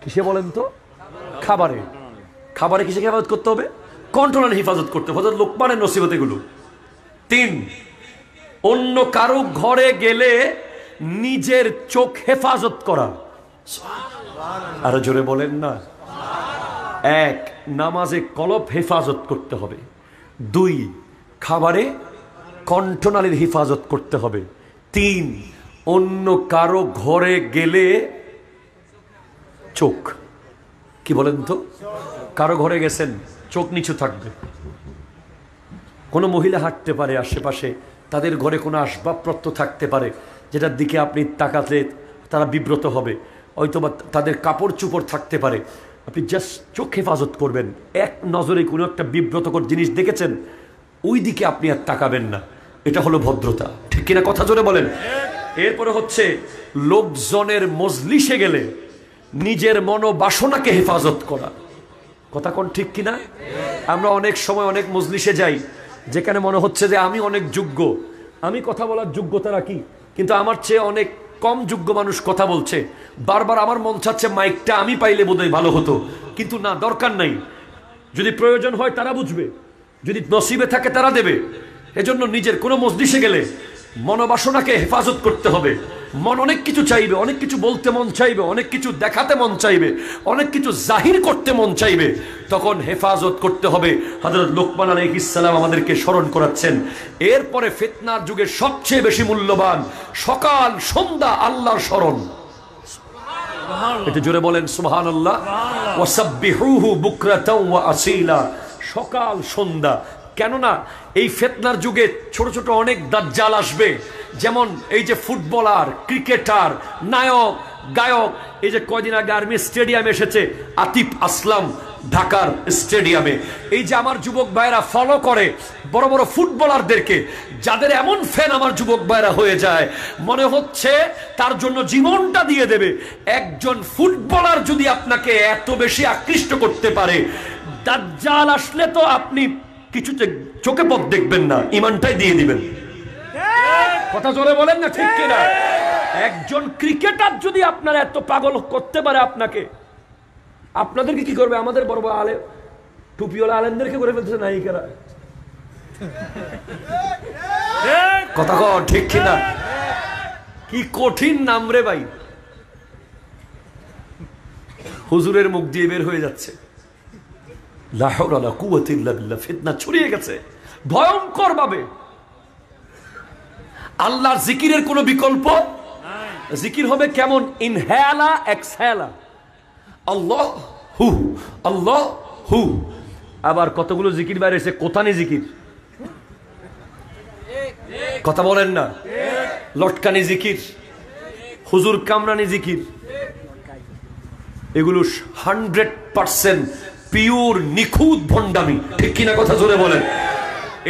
কিসে বলেন তো? খাবারে। খাবারে কিসে হেফাজত করতে হবে? কণ্ঠনালীর হেফাজত করতে হবে। হযরত লোকমানের নসিহত এগুলো। 3, অন্য কারো ঘরে গেলে নিজের চোখ হেফাজত করা। আরো জোরে বলেন না। এক, নামাজে কলব হেফাজত করতে হবে। দুই, খাবারে কণ্ঠনালীর হেফাজত করতে হবে। তিন, অন্য কারো ঘরে গেলে চোখ, কি বলেন তো, কারো ঘরে গেছেন চোখ নিচু থাকবে। কোনো মহিলা হাঁটতে পারে আশেপাশে, তাদের ঘরে কোনো আসবাবপত্র থাকতে পারে যেটার দিকে আপনি তাকাতে তারা বিব্রত হবে, হয়তোবা তাদের কাপড় চোপড় থাকতে পারে, আপনি জাস্ট চোখ হেফাজত করবেন। এক নজরে কোনো একটা বিব্রতকর জিনিস দেখেছেন, ওই দিকে আপনি আর তাকাবেন না। এটা হলো ভদ্রতা, ঠিক কিনা? কথা জোরে বলেন। এরপরে হচ্ছে লোকজনের মজলিসে গেলে নিজের মনোবাসনাকে হেফাজত করা। কথা কোন ঠিক কিনা? আমরা অনেক সময় অনেক মজলিসে যাই যেখানে মনে হচ্ছে যে আমি অনেক যোগ্য, আমি কথা বলার যোগ্যতা রাখি, কিন্তু আমার চেয়ে অনেক কম যোগ্য মানুষ কথা বলছে। বারবার আমার মন চাচ্ছে মাইকটা আমি পাইলে বোধহয় ভালো হতো, কিন্তু না, দরকার নাই। যদি প্রয়োজন হয় তারা বুঝবে, যদি নসিবে থাকে তারা দেবে। এজন্য নিজের কোনো মজলিসে গেলে মনোবাসনাকে হেফাজত করতে হবে। মন অনেক কিছু চাইবে, অনেক কিছু বলতে মন চাইবে, অনেক কিছু দেখাতে মন চাইবে, অনেক কিছু জাহির করতে মন চাইবে, তখন হেফাজত করতে হবে। হযরত লোকমান আলাইহিস সালাম আমাদেরকে স্মরণ করাচ্ছেন। এরপরে ফিতনার যুগে সবচেয়ে বেশি মূল্যবান সকাল সন্ধ্যা আল্লাহর স্মরণ। এটা জোরে বলেন সুবহানাল্লাহ। ওয়াসাব্বিহুহু বুকরাতাও ওয়া আসীলা। সকাল সন্ধ্যা। কেননা এই ফিতনার যুগে ছোট ছোট অনেক দাজ্জাল আসবে, যেমন এই যে ফুটবলার, ক্রিকেটার, নায়ক, গায়ক। এই যে কয়দিন আগে আর্মি স্টেডিয়ামে এসেছে আতিফ আসলাম ঢাকার স্টেডিয়ামে। এই যে আমার যুবক ভাইরা ফলো করে বড় বড় ফুটবলারদেরকে, যাদের এমন ফ্যান আমার যুবক ভাইরা হয়ে যায় মনে হচ্ছে তার জন্য জীবনটা দিয়ে দেবে। একজন ফুটবলার যদি আপনাকে এত বেশি আকৃষ্ট করতে পারে, দাজ্জাল আসলে তো আপনি কিছুতে চোখে পথ দেখবেন না, ইমানটাই দিয়ে দিবেন। কথা জোরে বলেন না, ঠিক কিনা? একজন ক্রিকেটার যদি আপনার এত পাগল করতে পারে আপনাকে, আপনাদেরকে কি করবে? আমাদের বড় বড় আলেম, টুপিওয়ালা আলেমদেরকে করে ফেলতেছে নায়িকারা। কথা কও, ঠিক কিনা? কি কঠিন নাম রে ভাই। হুজুরের মুখ দিয়ে বের হয়ে যাচ্ছে লা হাওলা ওয়ালা কুওয়াতা ইল্লা বিল্লাহ। ফিতনা ছড়িয়ে গেছে ভয়ঙ্কর ভাবে। আল্লাহর জিকিরের কোনো বিকল্প নাই। জিকির হবে কেমন? ইনহেলা এক্সহেলা, আল্লাহ হু আল্লাহ হু। আবার কতগুলো জিকির বাইরে এসে কোথানি জিকির, কথা বলেন না। লটকানি জিকির, হুজুর কামরানি জিকির, এগুলো 100% পিওর নিখুঁত ভণ্ডামি, ঠিক কিনা? কথা জোরে বলেন।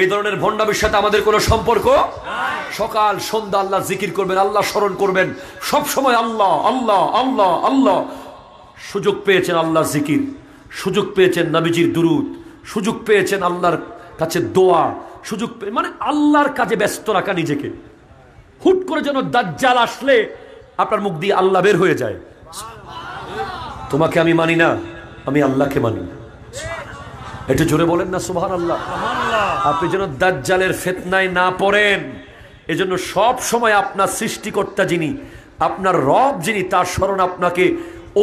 এই ধরনের ভণ্ডামির সাথে আমাদের কোনো সম্পর্ক। সকাল সন্ধ্যা আল্লাহ জিকির করবেন, আল্লাহ স্মরণ করবেন সব সময়। আল্লাহ আল্লাহ আল্লাহ আল্লাহ। সুযোগ পেয়েছেন আল্লাহ জিকির, সুযোগ পেয়েছেন নবীজির দুরূদ, সুযোগ পেয়েছেন আল্লাহর কাছে দোয়া, সুযোগ মানে আল্লাহর কাজে ব্যস্ত রাখা নিজেকে। হুট করে যেন দাজ্জাল আসলে আপনার মুখ দিয়ে আল্লাহ বের হয়ে যায়। তোমাকে আমি মানি না, আমি আল্লাহকে মানি। একটু জোরে বলেন না সুবহানাল্লাহ। আপনি যেন দাজ্জালের ফিতনায় না পড়েন, এজন্য সব সময় আপনার সৃষ্টিকর্তা যিনি, আপনার রব যিনি, তার স্মরণ আপনাকে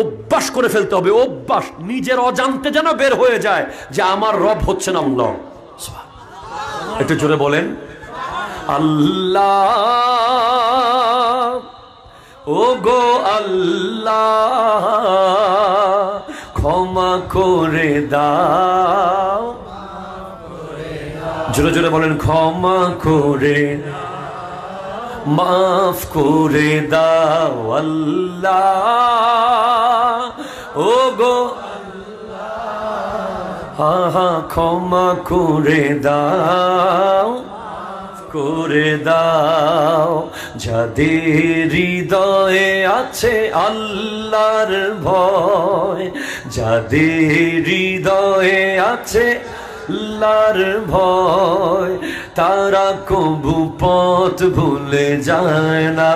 অভ্যাস করে ফেলতে হবে। অভ্যাস, নিজের অজান্তে যেন বের হয়ে যায় যে আমার রব হচ্ছেন আল্লাহ। একটু জোরে বলেন আল্লাহ। ও গো আল্লাহ, ক্ষমা করে দাও। জোরে জোরে বলেন, ক্ষমা করে মাফ করে দাও আল্লাহ। ও গো আল্লাহ, ক্ষমা করে দাও, করে দাও। যাদের হৃদয়ে আছে আল্লাহর ভয়, যাদের হৃদয়ে আছে আল্লাহর ভয়, তারা কবু পথ ভুলে যায় না।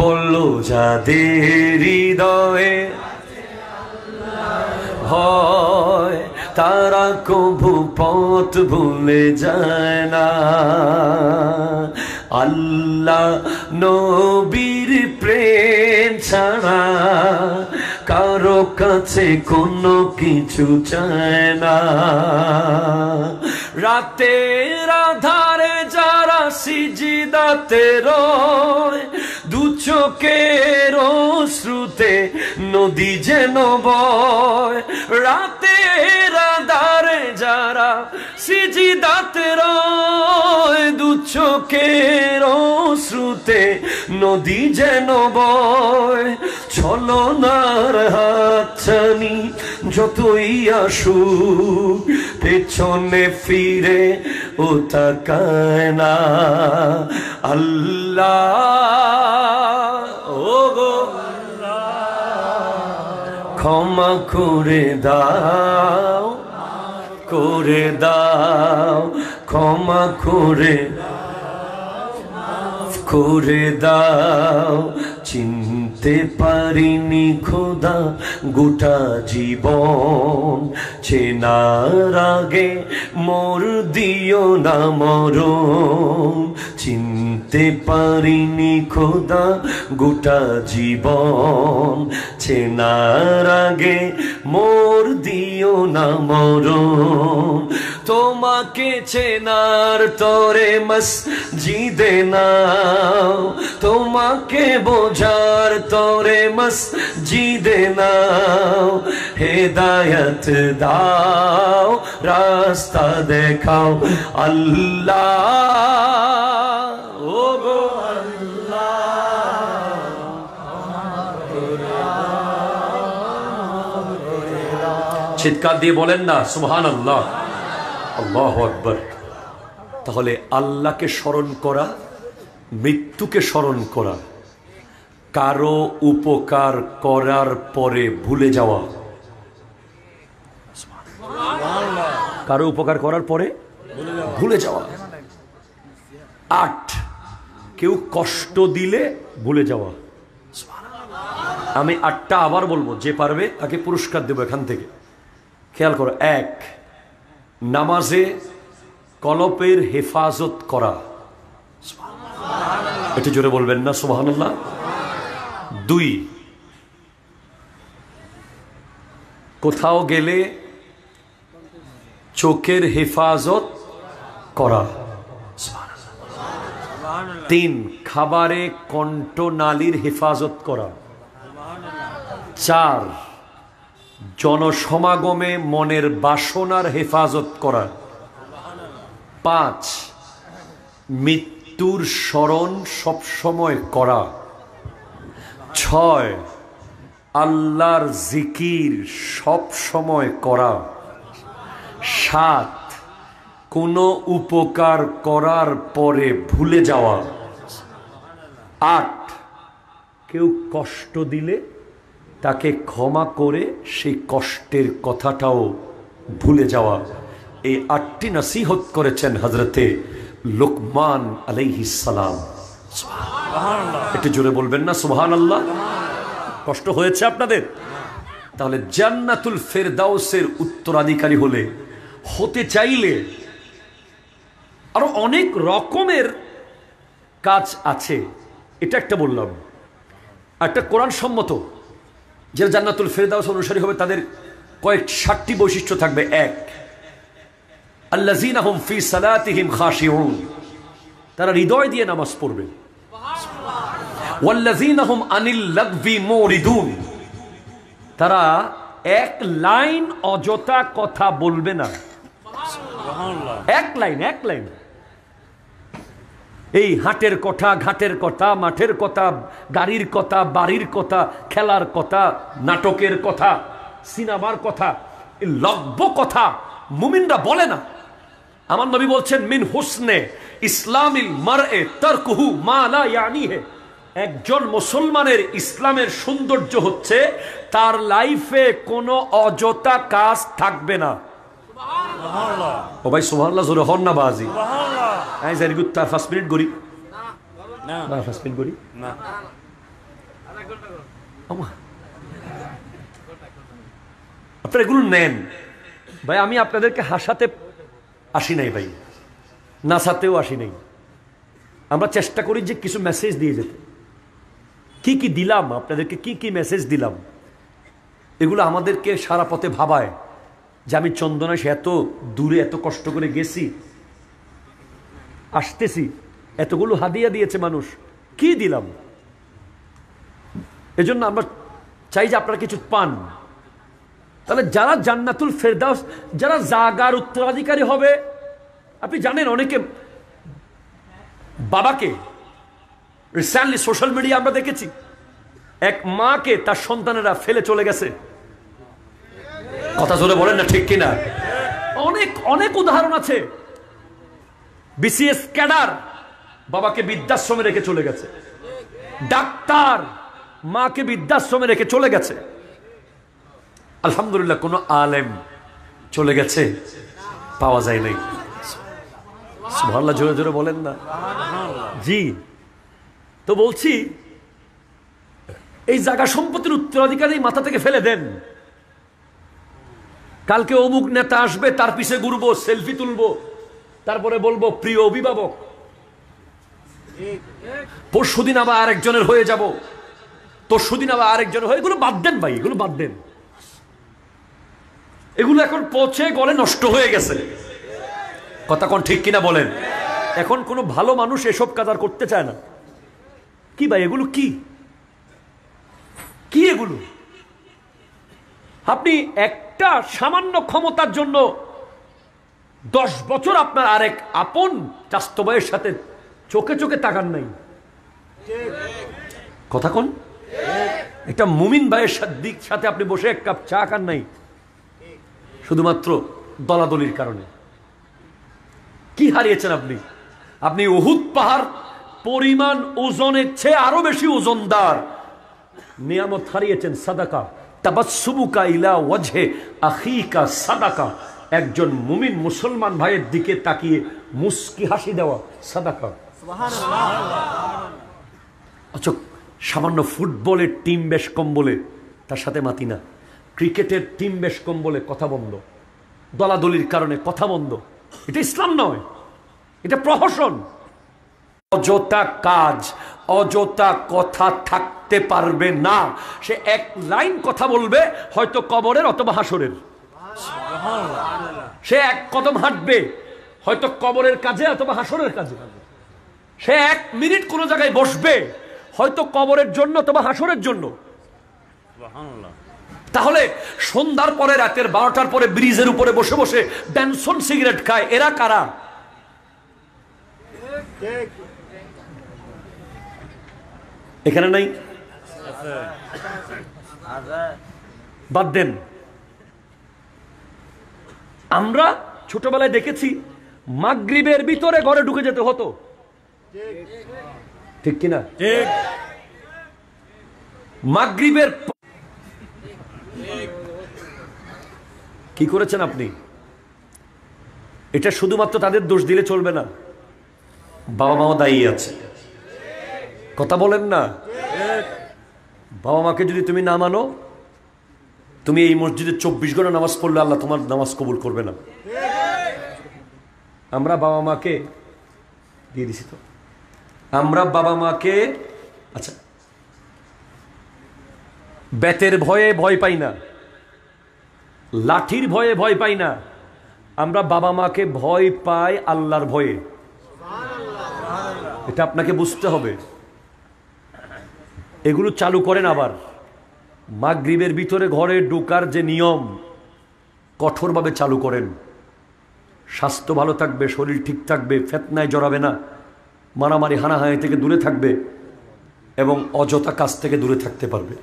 বললো যাদের হৃদয়ে ভয়, তারা কবু পথ ভুলে যায় না। আল্লাহ নবীর প্রেম ছাড়া কারো কাছে কোনো কিছু চায় না। রাতের আধারে যারা সিজদাতে রয়, দু চোখের শ্রুতে নদী যেন বয়। রাতের আধারে যারা সিজদাতে রয়, দু চোখের শ্রুতে নদী যেন বয়। ছলনার হাতছানি যতই আসুক, পেছনে ফিরে ও তাকায় না। আল্লাহ ও গো ক্ষমা করে দাও, করে দাও, ক্ষমা করে দাও। চিনতে পারিনি খোদা গোটা জীবন, চেনার আগে মোর দিও না মরণ। চিনতে পারিনি খোদা গোটা জীবন, চেনার আগে মোর দিও না মরণ। তোমাকে চেনার তরে মসজিদে নাও, তোমাকে বোঝার তরে মসজিদে নাও। হেদায়ত দাও, রাস্তা দেখাও আল্লাহ ও গো আল্লাহ। চিৎকার দিয়ে বলেন না সুবহানাল্লাহ, আল্লাহু আকবার। তাহলে আল্লাহকে স্মরণ করা, মৃত্যুকে স্মরণ করা, কারো উপকার করার পরে ভুলে যাওয়া। কারো উপকার করার পরে ভুলে যাওয়া। 8, কেউ কষ্ট দিলে ভুলে যাওয়া। আমি 8টা আবার বলবো, যে পারবে তাকে পুরস্কার দেবো এখান থেকে। খেয়াল করো। 1, নামাজে কলবের হেফাজত করা। একটু জোরে বলবেন না সুবহানাল্লাহ। 2, কোথাও গেলে চোখের হেফাজত করা। 3, খাবারে কণ্ঠনালীর হেফাজত করা। 4, জনসমাগমে মনের বাসনার হেফাজত করা। 5, মৃত্যুর স্মরণ সবসময় করা। 6, আল্লাহর জিকির সব সময় করা। 7, কোনো উপকার করার পরে ভুলে যাওয়া। 8, কেউ কষ্ট দিলে তাকে ক্ষমা করে সেই কষ্টের কথাটাও ভুলে যাওয়া। এই 8টি নসিহত করেছেন হযরতে লুকমান আলাইহিস সালাম। একটু জোরে বলবেন না সুবহানাল্লাহ। কষ্ট হয়েছে আপনাদের? তাহলে জান্নাতুল ফেরদাউসের উত্তরাধিকারী হতে চাইলে আরো অনেক রকমের কাজ আছে। এটা একটা বললাম। একটা কোরআন সম্মত যে জান্নাতুল ফেরদাউস অনুসারী হবে তাদের কয়েক 7টি বৈশিষ্ট্য থাকবে। 1, আল্লাযীনা হুম ফি সালাতিহিম খাশিউন, তারা হৃদয় দিয়ে নামাজ পড়বে। ওয়াল্লাযীনা হুম আনিল লাগভি মুরিদুন, তারা এক লাইন অযথা কথা বলবে না। এক লাইন। এই হাটের কথা, ঘাটের কথা, মাঠের কথা, গাড়ির কথা, বাড়ির কথা, খেলার কথা, নাটকের কথা, সিনেমার কথা, এই লব্য কথা মুমিনরা বলে না। আমার নবী বলছেন, মিন হুসনে ইসলামিল মারএ তারকুহু মা লা ইয়ানিহি, একজন মুসলমানের ইসলামের সৌন্দর্য হচ্ছে তার লাইফে কোনো অযথা কাজ থাকবে না। ও ভাই সুবহানাল্লাহ জোরে হন না বাজি। আই জানি গুত্তা 5 মিনিট গরি না 5 মিনিট গরি না আপনারা এগুলো নেন ভাই। আমি আপনাদেরকে হাসাতে আসি নাই ভাই, নাচাতেও আসি নাই। আমরা চেষ্টা করি যে কিছু মেসেজ দিয়ে যেতে। কি কি দিলাম আপনাদেরকে, কি কি মেসেজ দিলাম, এগুলো আমাদেরকে সারা পথে ভাবায় যে আমি চন্দনা সে এত দূরে এত কষ্ট করে গেছি, আসতেছি, এতগুলো হাদিয়া দিয়েছে মানুষ, কি দিলাম। এজন্য আমরা চাই যে আপনারা কিছু পান। তাহলে যারা জান্নাতুল ফেরদাউস, যারা জাগার উত্তরাধিকারী হবে, আপনি জানেন অনেকে বাবাকে, রিসেন্টলি সোশ্যাল মিডিয়া আমরা দেখেছি এক মাকে তার সন্তানেরা ফেলে চলে গেছে। কথা জোরে বলেন না ঠিক কিনা? অনেক অনেক উদাহরণ আছে। বিসিএস ক্যাডার বাবাকে বৃদ্ধাশ্রমে রেখে চলে গেছে, ডাক্তার মাকে বৃদ্ধাশ্রমে রেখে চলে গেছে। আলহামদুলিল্লাহ কোন আলেম চলে গেছে পাওয়া যায় নাই। সুবহানাল্লাহ, জোরে জোরে বলেন না। জি, তো বলছি এই জায়গা সম্পত্তির উত্তরাধিকারী মাথা থেকে ফেলে দেন। কালকে অমুক নেতা আসবে, তার পিছে ঘুরবো, সেলফি তুলবো, তারপরে বলবো প্রিয় অভিভাবক, পরশুদিন আবার আরেকজনের হয়ে যাব, তরশুদিন আবার আরেকজনের হয়ে, এগুলো বাদ দেন ভাই, এগুলো বাদ দেন। এগুলো এখন পচে গলে নষ্ট হয়ে গেছে। কথা কোন ঠিক কিনা বলেন? এখন কোনো ভালো মানুষ এসব কাজ আর করতে চায় না। কি ভাই এগুলো, কি কি এগুলো? আপনি একটা সামান্য ক্ষমতার জন্য 10 বছর আপনার আরেক আপন চাস্তো ভাইয়ের সাথে চোখে চোখে তাকান নাই। কথা কোন? একটা মুমিন ভাইয়ের সাথে আপনি বসে এক কাপ চা খান নাই, শুধুমাত্র দলাদলির কারণে। কি হারিয়েছেন আপনি? আপনি উহুদ পাহাড় পরিমাণ ওজনের চেয়ে আরো বেশি ওজনদার নিয়ামত হারিয়েছেন। সাদাকা, তাবাসসুমুকা ইলা ওয়াজহে আখিকা সাদাকা। একজন মুমিন মুসলমান ভাইয়ের দিকে তাকিয়ে মুস্কি হাসি দেওয়া সাদাকা। আচ্ছা, সামান্য ফুটবলের টিম বেশ কম বলে তার সাথে মাতি না, ক্রিকেটের টিম বেশ কম বলে কথা বন্ধ, দলাদলির কারণে কথা বন্ধ। এটা ইসলাম নয়, এটা প্রহসন। অযথা কাজ, অযথা কথা থাকতে পারবে না। সে এক লাইন কথা বলবে, হয়তো কবরের অথবা হাসরের। সে এক কদম হাঁটবে, হয়তো কবরের কাজে অথবা হাসরের কাজে। সে 1 মিনিট কোন জায়গায় বসবে, হয়তো কবরের জন্য অথবা হাসরের জন্য। তাহলে সন্ধ্যার পরে রাতের 12টার পরে ব্রিজের উপরে বসে বসে ড্যানসন সিগারেট খায়, এরা কারা? এখানে নাই? বাদ দেন। আমরা ছোটবেলায় দেখেছি মাগরিবের ভিতরে ঘরে ঢুকে যেতে হতো, ঠিক কিনা? ঠিক। মাগরিবের কি করেছেন আপনি? এটা শুধুমাত্র তাদের দোষ দিলে চলবে না, বাবা মাও দায়ী আছে। কথা বলেন না? বাবা মাকে যদি তুমি না মানো, তুমি এই মসজিদে 24 ঘন্টা নামাজ পড়লে আল্লাহ তোমার নামাজ কবুল করবে না। আমরা বাবা মাকে দিয়ে দিছি তো, আমরা বাবা মাকে, আচ্ছা, বেতের ভয়ে ভয় পাই না, লাঠির ভয়ে ভয় পাই না, আমরা বাবা মাকে ভয় পাই আল্লাহর ভয়ে। এটা আপনাকে বুঝতে হবে। এগুলো চালু করেন। আবার মাগরিবের ভিতরে ঘরে ঢোকার যে নিয়ম কঠোরভাবে চালু করেন। স্বাস্থ্য ভালো থাকবে, শরীর ঠিক থাকবে, ফিতনায় জড়াবে না, মারামারি হানাহানি থেকে দূরে থাকবে এবং অযথা কাজ থেকে দূরে থাকতে পারবে।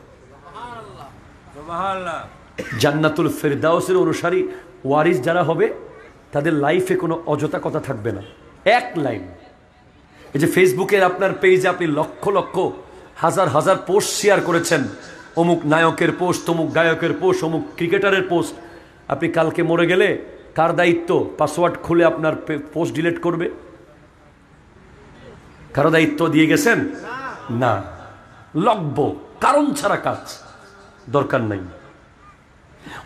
জান্নাতুল ফেরদাউসের অনুসারী ওয়ারিস যারা হবে, তাদের লাইফে কোনো অযথা কথা থাকবে না। এক লাইন। এই যে ফেসবুকের আপনার পেজে আপনি লক্ষ লক্ষ হাজার হাজার পোস্ট শেয়ার করেছেন, অমুক নায়কের পোস্ট, অমুক গায়কের পোস্ট, অমুক ক্রিকেটারের পোস্ট, আপনি কালকে মরে গেলে কার দায়িত্ব পাসওয়ার্ড খুলে আপনার পোস্ট ডিলিট করবে? কারো দায়িত্ব দিয়ে গেছেন? না। লগ্ব, কারণ ছাড়া কাজ দরকার নাই।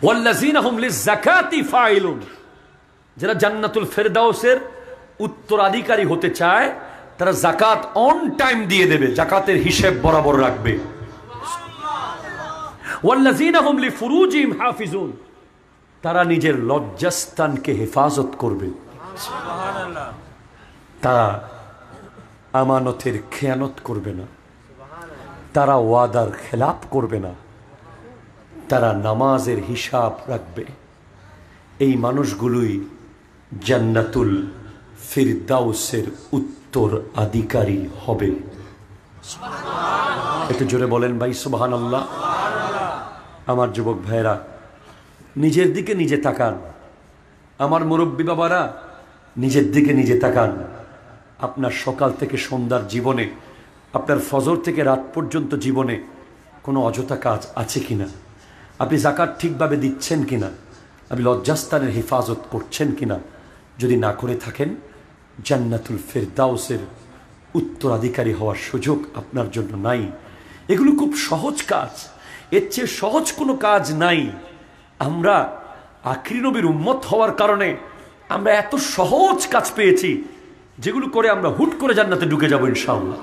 ওয়াল্লাযীনা হুম লিয-যাকাতি ফাইলুন, যারা জান্নাতুল ফেরদাউসের উত্তরাধিকারী হতে চায়, তারা জাকাত অন টাইম দিয়ে দেবে, জাকাতের হিসেব বরাবর রাখবে। ওয়াল্লাযীনা হুম লিফুরুজিহিম হাফিজুন, তারা নিজের লজ্জাস্থানকে হেফাজত করবে। তারা আমানতের খেয়ানত করবে না, তারা ওয়াদার খেলাপ করবে না, তারা নামাজের হিসাব রাখবে। এই মানুষগুলোই জান্নাতুল ফিরদাউসের উত্তর আধিকারী হবে। একটু জোরে বলেন ভাই সুবহানাল্লাহ। আমার যুবক ভাইয়েরা, নিজের দিকে নিজে তাকান। আমার মুরব্বী বাবারা, নিজের দিকে নিজে তাকান। আপনার সকাল থেকে সন্ধ্যার জীবনে, আপনার ফজর থেকে রাত পর্যন্ত জীবনে কোনো অযথা কাজ আছে কিনা? আপনি যাকাত ঠিকভাবে দিচ্ছেন কিনা? আপনি লজ্জাস্থানের হেফাজত করছেন কিনা? যদি না করে থাকেন, জান্নাতুল ফিরদাউসের উত্তরাধিকারী হওয়ার সুযোগ আপনার জন্য নাই। এগুলো খুব সহজ কাজ, এর চেয়ে সহজ কোনো কাজ নাই। আমরা আখিরি নবীর উম্মত হওয়ার কারণে আমরা এত সহজ কাজ পেয়েছি, যেগুলো করে আমরা হুট করে জান্নাতে ঢুকে যাবো ইনশাআল্লাহ।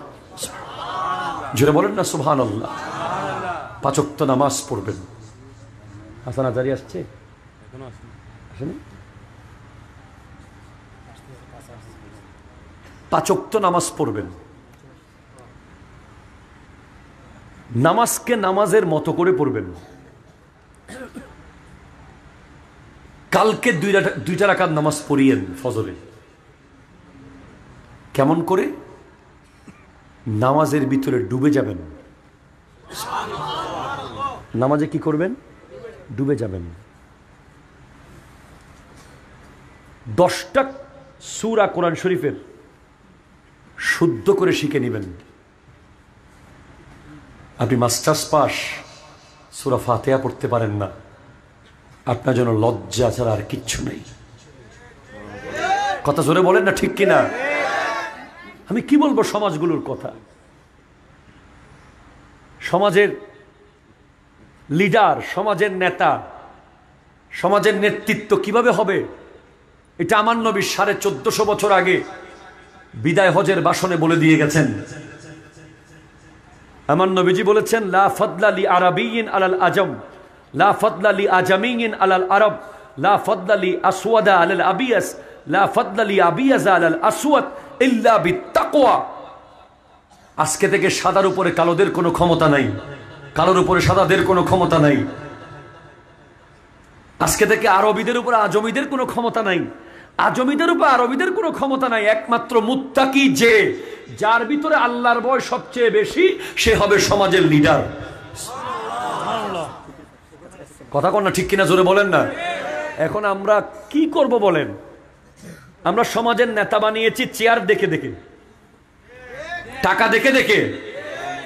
জোরে বলেন না সুবহানাল্লাহ। 5 ওয়াক্ত নামাজ পড়বেন। হাসান আজারি আসছে? আসেনি? 5 ওয়াক্ত নামাজ পড়বেন। নামাজকে নামাজের মতো করে পড়বেন। কালকে 2টা রাকাত নামাজ পড়িয়েন ফজরে। কেমন করে? নামাজের ভিতরে ডুবে যাবেন। নামাজে কি করবেন? ডুবে যাবেন। 10টা সূরা কোরআন শরীফের শুদ্ধ করে শিখে নেবেন। আপনি মাস্টার্স পাস, সূরা ফাতিহা পড়তে পারেন না, আপনার জন্য লজ্জা ছাড়া আর কিচ্ছু নেই। কথা জোরে বলেন না, ঠিক কিনা? আমি কি বলবো সমাজগুলোর কথা? সমাজের লিডার, সমাজের নেতা, সমাজের নেতৃত্ব কিভাবে হবে, এটা আমার নবী 1450 বছর আগে বিদায় হজের ভাষণে বলে দিয়ে গেছেন। আমার নবীজি বলেছেন, লা ফাদলা লি আরাবিয়্যিন আলাল আজম, লা ফাদলা লি আজামিয়্যিন আলাল আরব, লা ফাদলা লি আসওয়াদা আলাল আবিয়াস, লা ফাদলা লি আবিয়াজা আলাল আসওয়াদ ইল্লা বিত্তাকওয়া। আজকে থেকে সাদার উপরে কালোদের কোনো ক্ষমতা নাই, কালোর উপরে সাদাদের কোনো ক্ষমতা নাই। আজকে থেকে আরবিদের উপরে আজমিদের কোনো ক্ষমতা নাই, আজমিদের উপর আরবিদের কোনো ক্ষমতা নাই। একমাত্র মুত্তাকি যে, যার ভিতরে আল্লাহর ভয় সবচেয়ে বেশি, সে হবে সমাজের লিডার। কথা কন না, ঠিক কিনা? জোরে বলেন না। এখন আমরা কি করব বলেন? আমরা সমাজের নেতা বানিয়েছি চেয়ার দেখে দেখে, টাকা দেখে দেখে,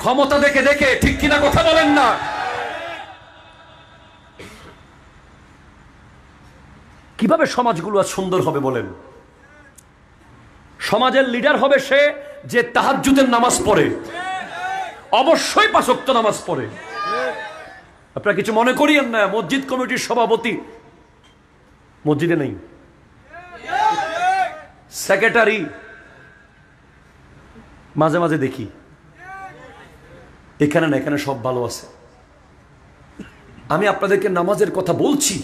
ক্ষমতা দেখে দেখে, ঠিক কিনা? কথা বলেন না। কিভাবে সমাজগুলো আর সুন্দর হবে বলেন? সমাজের লিডার হবে সে যে তাহাজ্জুদের নামাজ পড়ে, অবশ্যই 5 ওয়াক্ত নামাজ পড়ে। আপনারা কিছু মনে করিয়েন না, মসজিদ কমিটির সভাপতি মসজিদে নেই, সেক্রেটারি মাঝে মাঝে দেখি, এখানে না, এখানে সব ভালো আছে। আমি আপনাদেরকে নামাজের কথা বলছি,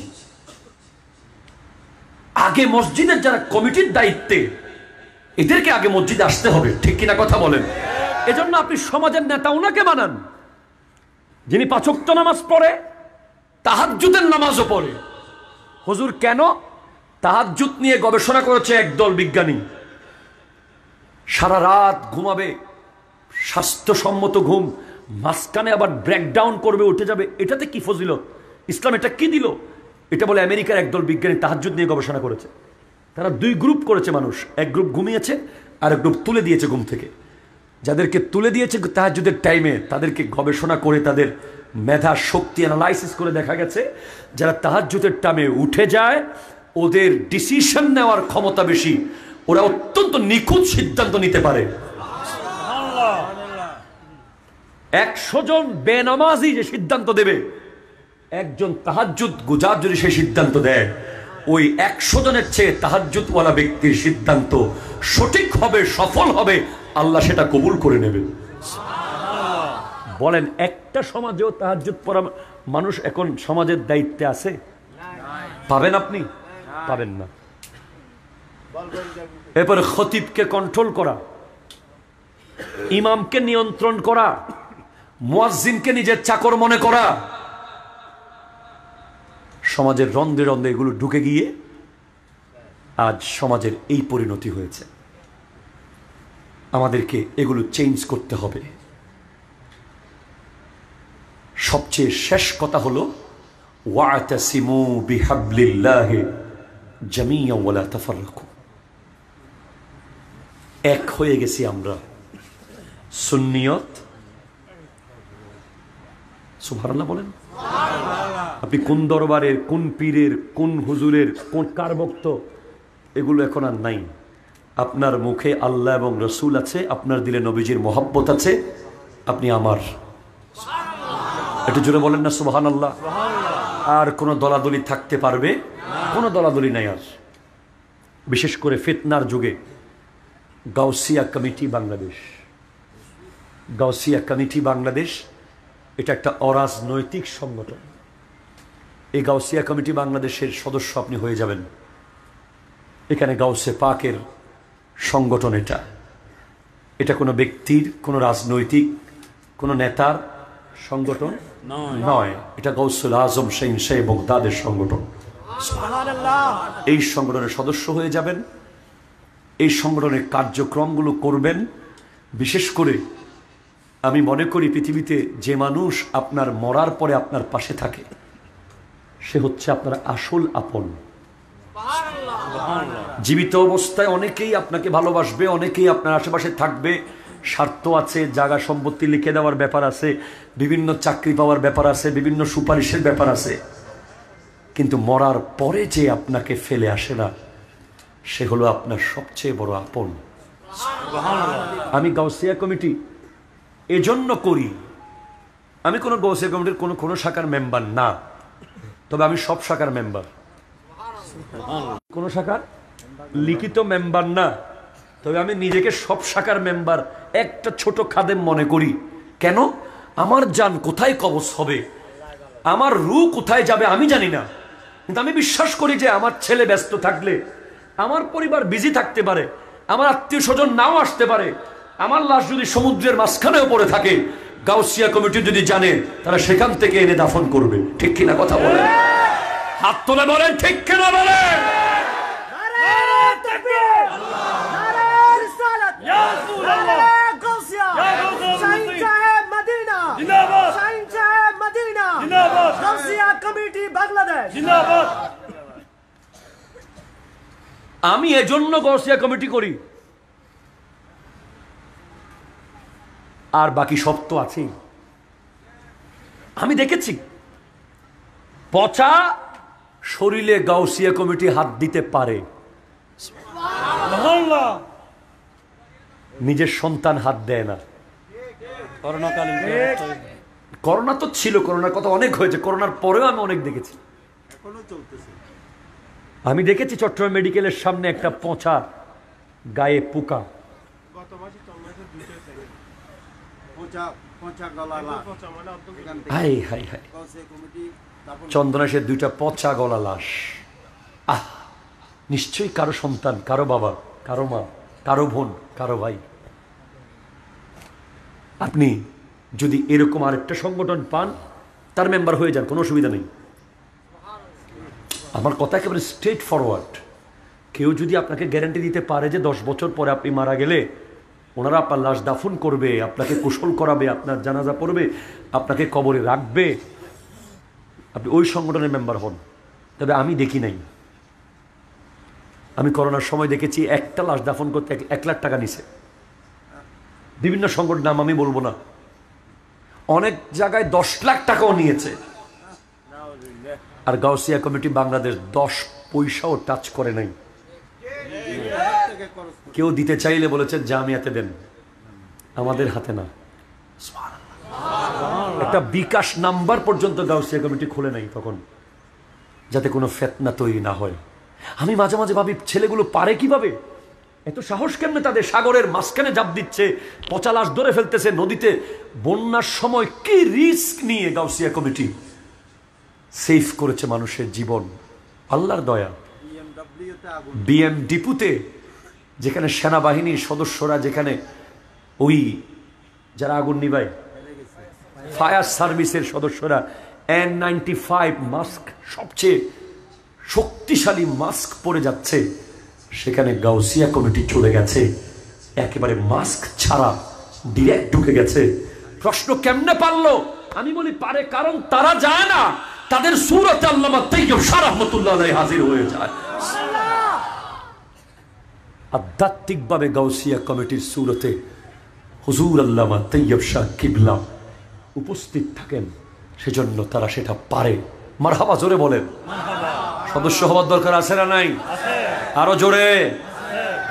আগে মসজিদের যারা কমিটির দায়িত্বে, এদেরকে আগে মসজিদে আসতে হবে, ঠিক কিনা? কথা বলেন। এজন্য আপনি সমাজের নেতা ওনাকে বানান, যিনি 5 ওয়াক্ত নামাজ পড়ে, তাহাজ্জুদের নামাজও পড়ে। হুজুর কেন? তাহাজ্জুদ নিয়ে গবেষণা করেছে একদল বিজ্ঞানী। সারা রাত ঘুমাবে, স্বাস্থ্যসম্মত ঘুম, মাঝখানে আবার ব্রেকডাউন করবে, উঠে যাবে। এটাতে কি ফজিলত? ইসলাম এটা কি দিল? এটা বলে আমেরিকার একদল বিজ্ঞানী তাহাজ্জুদ নিয়ে গবেষণা করেছে। তারা 2 গ্রুপ করেছে মানুষ, এক গ্রুপ ঘুমিয়েছে আর এক গ্রুপ তুলে দিয়েছে ঘুম থেকে। যাদেরকে তুলে দিয়েছে তাহাজ্জুদের টাইমে, তাদেরকে গবেষণা করে তাদের মেধা শক্তি অ্যানালাইসিস করে দেখা গেছে, যারা তাহাজ্জুদের টাইমে উঠে যায়, ওদের ডিসিশন নেওয়ার ক্ষমতা বেশি, ওরা অত্যন্ত নিখুঁত সিদ্ধান্ত নিতে পারে। 100 জন বেনামাজি যে সিদ্ধান্ত দেবে, একজন তাহাজ্জুদ গুজার যদি সে সিদ্ধান্ত দেয়, ওই 100 জনের চেয়ে তাহাজ্জুদওয়ালা ব্যক্তির সিদ্ধান্ত সঠিক হবে, সফল হবে আল্লাহ সেটা কবুল করে নেবে। বলেন একটা সমাজেও তাহাজ্জুদ পড়া মানুষ এখন সমাজের দায়িত্বে আছে? পাবেন আপনি? পাবেন না। এরপরে খতিবকে কন্ট্রোল করা, ইমামকে নিয়ন্ত্রণ করা, মুয়াজ্জিনকে নিজের চাকর মনে করা, সমাজের রন্ধে রন্ধে এগুলো ঢুকে গিয়ে আজ সমাজের এই পরিণতি হয়েছে। আমাদেরকে এগুলো চেঞ্জ করতে হবে। সবচেয়ে শেষ কথা হলো ওয়াতাসিমু বিহাবলিল্লাহি জামিআন ওয়া লা তাফাররাকু। এক হয়ে গেছি আমরা। সুন্নিয়ত, সুবহানাল্লাহ বলেন। আপনি কোন দরবারের, কোন পীরের, কোন হুজুরের, কোন কার ভক্ত, এগুলো এখন আর নাই। আপনার মুখে আল্লাহ এবং রসুল আছে, আপনার দিলে নবীজির মহব্বত আছে, আপনি আমার। একটু জোরে বলেন না সুবহানাল্লাহ। আর কোনো দলাদলি থাকতে পারবে? কোনো দলাদলি নাই আর। বিশেষ করে ফিতনার যুগে গাউসিয়া কমিটি বাংলাদেশ, গাউসিয়া কমিটি বাংলাদেশ এটা একটা অরাজনৈতিক সংগঠন। এই গাউসিয়া কমিটি বাংলাদেশের সদস্য আপনি হয়ে যাবেন। এখানে গাউসে পাকের সংগঠন। এটা কোনো ব্যক্তির, কোনো রাজনৈতিক, কোনো নেতার সংগঠন নয়। এটা গাউসুল আজম শাহ বগদাদের সংগঠন। এই সংগঠনের সদস্য হয়ে যাবেন, এই সংগঠনের কার্যক্রমগুলো করবেন। বিশেষ করে আমি মনে করি পৃথিবীতে যে মানুষ আপনার মরার পরে আপনার পাশে থাকে সে হচ্ছে আপনার আসল আপন। জীবিত অবস্থায় অনেকেই আপনাকে ভালোবাসবে, অনেকেই আপনার আশেপাশে থাকবে, স্বার্থ আছে, জায়গা সম্পত্তি লিখে দেওয়ার ব্যাপার আছে, বিভিন্ন চাকরি পাওয়ার ব্যাপার আছে, বিভিন্ন সুপারিশের ব্যাপার আছে। কিন্তু মরার পরে যে আপনাকে ফেলে আসে না সে হলো আপনার সবচেয়ে বড় আপন। আমি গাউসিয়া কমিটি এজন্য করি, আমি কোনো গাউসিয়া কমিটির কোনো শাখার মেম্বার না, তবে আমি সব শাখার মেম্বার। কোন শাখার লিখিত মেম্বার না, তবে আমি নিজেকে সব শাখার মেম্বার, একটা ছোট খাদেম মনে করি। কেন? আমার জান কোথায় কবজ হবে, আমার রূহ কোথায় যাবে আমি জানি না, কিন্তু আমি বিশ্বাস করি যে আমার ছেলে ব্যস্ত থাকলে, আমার পরিবার বিজি থাকতে পারে, আমার আত্মীয় স্বজন নাও আসতে পারে, আমার লাশ যদি সমুদ্রের মাঝখানেও পড়ে থাকে, গাউসিয়া কমিটি যদি জানে তারা সেখান থেকে এনে দাফন করবে। ঠিক কিনা কথা বলেন? হাত তুলে বলেন ঠিক কিনা বলেন। আমি এজন্য গাউসিয়া কমিটি করি, আর বাকি সব তো আছেই। আমি দেখেছি পচা শরীরে গাউসিয়া কমিটি হাত দিতে পারে, নিজের সন্তান হাত দেয় না। করোনা তো ছিল, করোনার কথা অনেক হয়েছে, করোনার পরেও আমি অনেক দেখেছি। আমি দেখেছি চট্টগ্রাম মেডিকেলের সামনে একটা পচা গায়ে পোকা, হাই হাই হাই, চন্দনাশের দুইটা পচা গলা লাশ। আহ, নিশ্চয়ই কারো সন্তান, কারো বাবা, কারো মা, কারো বোন, কারো ভাই। আপনি যদি এরকম আরেকটা সংগঠন পান তার মেম্বার হয়ে যান, কোনো অসুবিধা নেই। আমার কথা একেবারে স্ট্রেট ফরওয়ার্ড। কেউ যদি আপনাকে গ্যারান্টি দিতে পারে যে 10 বছর পরে আপনি মারা গেলে ওনারা আপনার লাশ দাফন করবে, আপনাকে কুশল করাবে, আপনার জানাজা পড়বে, আপনাকে কবরে রাখবে, আপনি ওই সংগঠনের মেম্বার হন। তবে আমি দেখি নাই। আমি করোনার সময় দেখেছি একটা লাশ দাফন করতে 1 লাখ টাকা নিছে। বিভিন্ন সংগঠন নাম আমি বলবো না, অনেক জায়গায় 10 লাখ টাকাও নিয়েছে। আর গাউসিয়া কমিটি বাংলাদেশ 10 পয়সাও টাচ করে নাই। কেউ দিতে চাইলে বলেছে জামিয়াতে দেন, আমাদের হাতে না। একটা বিকাশ নাম্বার পর্যন্ত গাউসিয়া কমিটি খুলে নাই তখন, যাতে কোনো ফিতনা তৈরি না হয়। আমি মাঝে মাঝে ভাবি ছেলেগুলো পারে কিভাবে, এত সাহস কেমনে তাদের? সাগরের মাঝখানে জাপ দিচ্ছে, পচা লাশ ধরে ফেলতেছে নদীতে। বন্যার সময় কি রিস্ক নিয়ে গাউসিয়া কমিটি সেভ করেছে মানুষের জীবন। আল্লাহর দয়া। বিএম ডিপুতে যেখানে সেনাবাহিনীর সদস্যরা, যেখানে ওই যারা আগুন নিভায় ফায়ার সার্ভিসের সদস্যরা N95 মাস্ক, সবচেয়ে শক্তিশালী মাস্ক পরে যাচ্ছে, সেখানে গাউসিয়া কমিটি চলে গেছে একেবারে মাস্ক ছাড়া, ডিরেক্ট ঢুকে গেছে। প্রশ্ন কেমনে পারলো? আমি বলি পারে কারণ তারা যায় না, তাদের সূরতে আল্লামা তাইয়্যিব শাহ রাহমাতুল্লাহ আলাইহি হাজির হয়ে যায়। আধ্যাত্মিকভাবে গাউসিয়া কমিটির সূরতে হুজুর আল্লামা তাইয়্যিব শাহ কিবলা উপস্থিত থাকেন, সেজন্য তারা সেটা পারে। মারহাবা, জোরে বলেন। সদস্য হওয়ার দরকার আছে না নাই? আরো জোরে।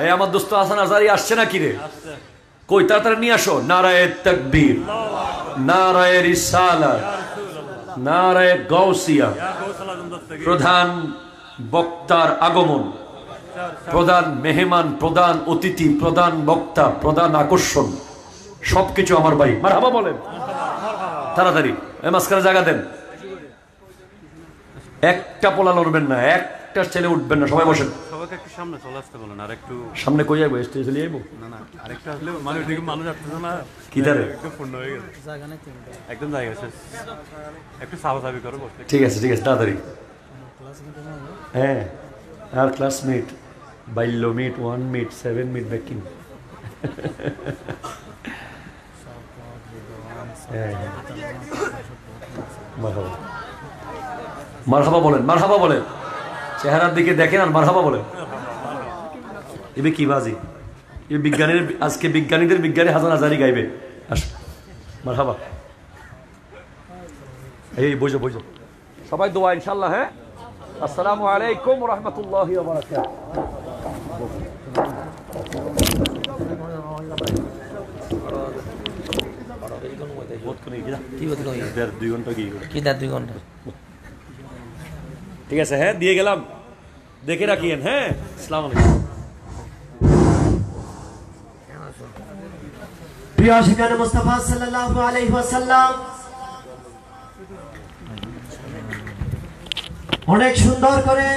এই আমার দোস্ত হাসান আজারি আসছে না কিরে? কই, তাড়াতাড়ি নিয়ে আসো। নারায়ে তাকবীর, নারায়ে রিসালাত, নারায়ে গাউসিয়া। প্রধান বক্তার আগমন, প্রধান মেহমান, প্রধান অতিথি, প্রধান বক্তা, প্রধান আকর্ষণ, সবকিছু আমার ভাই। মারহাবা বলেন। তাড়াতাড়ি মাঝখানে জায়গা দেন। একটা পোলা লড়বেন না, একটা ছেলে উঠবেন না, সবাই বসেন। সবাইকে একটু সামনে চলে আসতে বলেন। আর একটু সামনে কই যাবো? স্টেজে চলে যাবো? না না, আরেকটা আসলে মানে ওইদিকে মানুষ আসতেছে না, কি ধারে? একদম পূর্ণ হয়ে গেছে, একদম জায়গা শেষ। একটু সাবাসাবি করো, বসতে। ঠিক আছে, ঠিক আছে, তাড়াতাড়ি। হ্যাঁ, আর ক্লাসমেট, বাল্য মিট, 1 মিট, 7 মিট ব্যাকিং। মারহাবা, মারহাবা বলেন, মারহাবা বলেন। চেহারার দিকে দেখেন আর মারহাবা বলেন। এবে কি বাজি? এ বিজ্ঞানের, আজকে বিজ্ঞানীদের বিজ্ঞানী হাসান আজারি গাইবে। আস, মারহাবা। এই বইজো বইজো, সবাই দোয়া ইনশাআল্লাহ। হ্যাঁ, আসসালামু আলাইকুম ওয়া রাহমাতুল্লাহি ওয়া বারাকাতুহু। ঠিক আছে, হ্যাঁ দিয়ে গেলাম, দেখে রাখিয়েন। হ্যাঁ, আসসালামু আলাইকুম। প্রিয় আশিকানে মুস্তাফা সাল্লাল্লাহু আলাইহি ওয়াসাল্লাম অনেক সুন্দর করে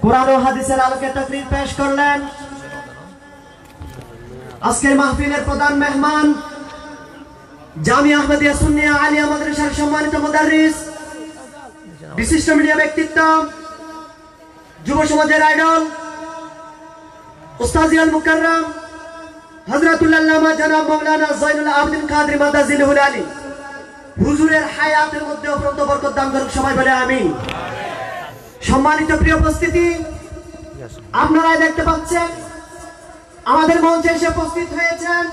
কোরআন ও হাদিসের আলোকে তাকরীর পেশ করলেন। আজকের মাহফিলের প্রধান মেহমান জামিয়া আহমদিয়া সুন্নিয়া আলিয়া মাদ্রাসার সম্মানিত মুদাররিস, বিশিষ্ট মিডিয়া ব্যক্তিত্ব, যুব সমাজের আইডল, উস্তাজিয়াল মুকাররম হযরতুল আল্লামা জনাব মাওলানা জয়নুল আবেদিন কাদরী মাদাজিলহুল আলী হুজুরের হায়াতের মধ্যে অফরন্ত বরকত দান করুক, সবাই বলে আমিন। সম্মানিত প্রিয় উপস্থিতি, আপনারা দেখতে পাচ্ছেন আমাদের মঞ্চে এসে উপস্থিত হয়েছেন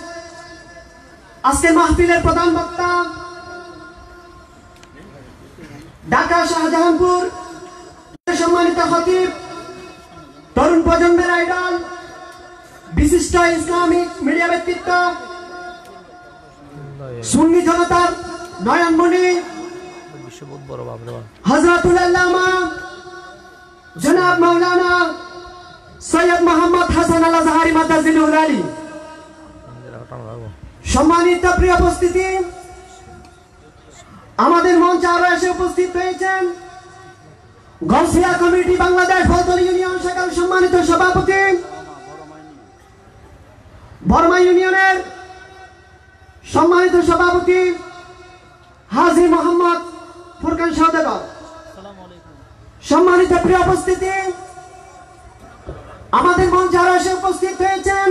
আজকের মাহফিলের প্রধান বক্তা, ঢাকা শাহজাহানপুর সম্মানিত খতিব, তরুণ প্রজন্মের আইডল, বিশিষ্ট ইসলামিক মিডিয়া ব্যক্তিত্ব, সুন্নি জনতার নয়নমণি হযরতুল আল্লামা জনাব মাওলানা সৈয়দ মোহাম্মদ হাসান আল আজহারি মাদাজিলহুল আলী। সম্মানিত প্রিয় উপস্থিতি, আমাদের মঞ্চে আরো এসে উপস্থিত হয়েছেন গাউসিয়া কমিটি বাংলাদেশ বদল ইউনিয়ন শাখার সম্মানিত সভাপতি, বর্মা ইউনিয়নের সম্মানিত সভাপতি হাজী মোহাম্মদ ফুরকান সওদাগর। সম্মানিত প্রিয় উপস্থিতি, আমাদের মঞ্চে আরো এসে উপস্থিত হয়েছেন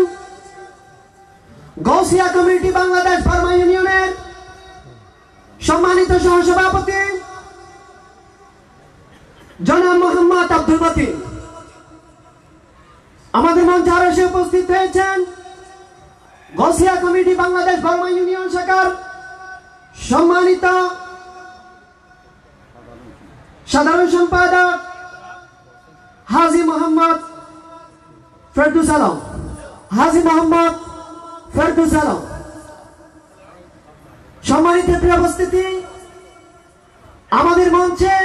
গাউসিয়া কমিটি বাংলাদেশ বর্মা ইউনিয়নের সম্মানিত সহসভাপতি জনাব মোহাম্মদ আব্দুল মতিন। আমাদের মঞ্চে আরো এসে উপস্থিত হয়েছেন গাউসিয়া কমিটি বাংলাদেশ বর্মা ইউনিয়ন শাখার সম্মানিত সাধারণ সম্পাদক হাজী মোহাম্মদ ফেরদৌস আলম, হাজী মোহাম্মদ ফেরদৌস আলম। সম্মানিত প্রিয় উপস্থিতি, আমাদের মঞ্চে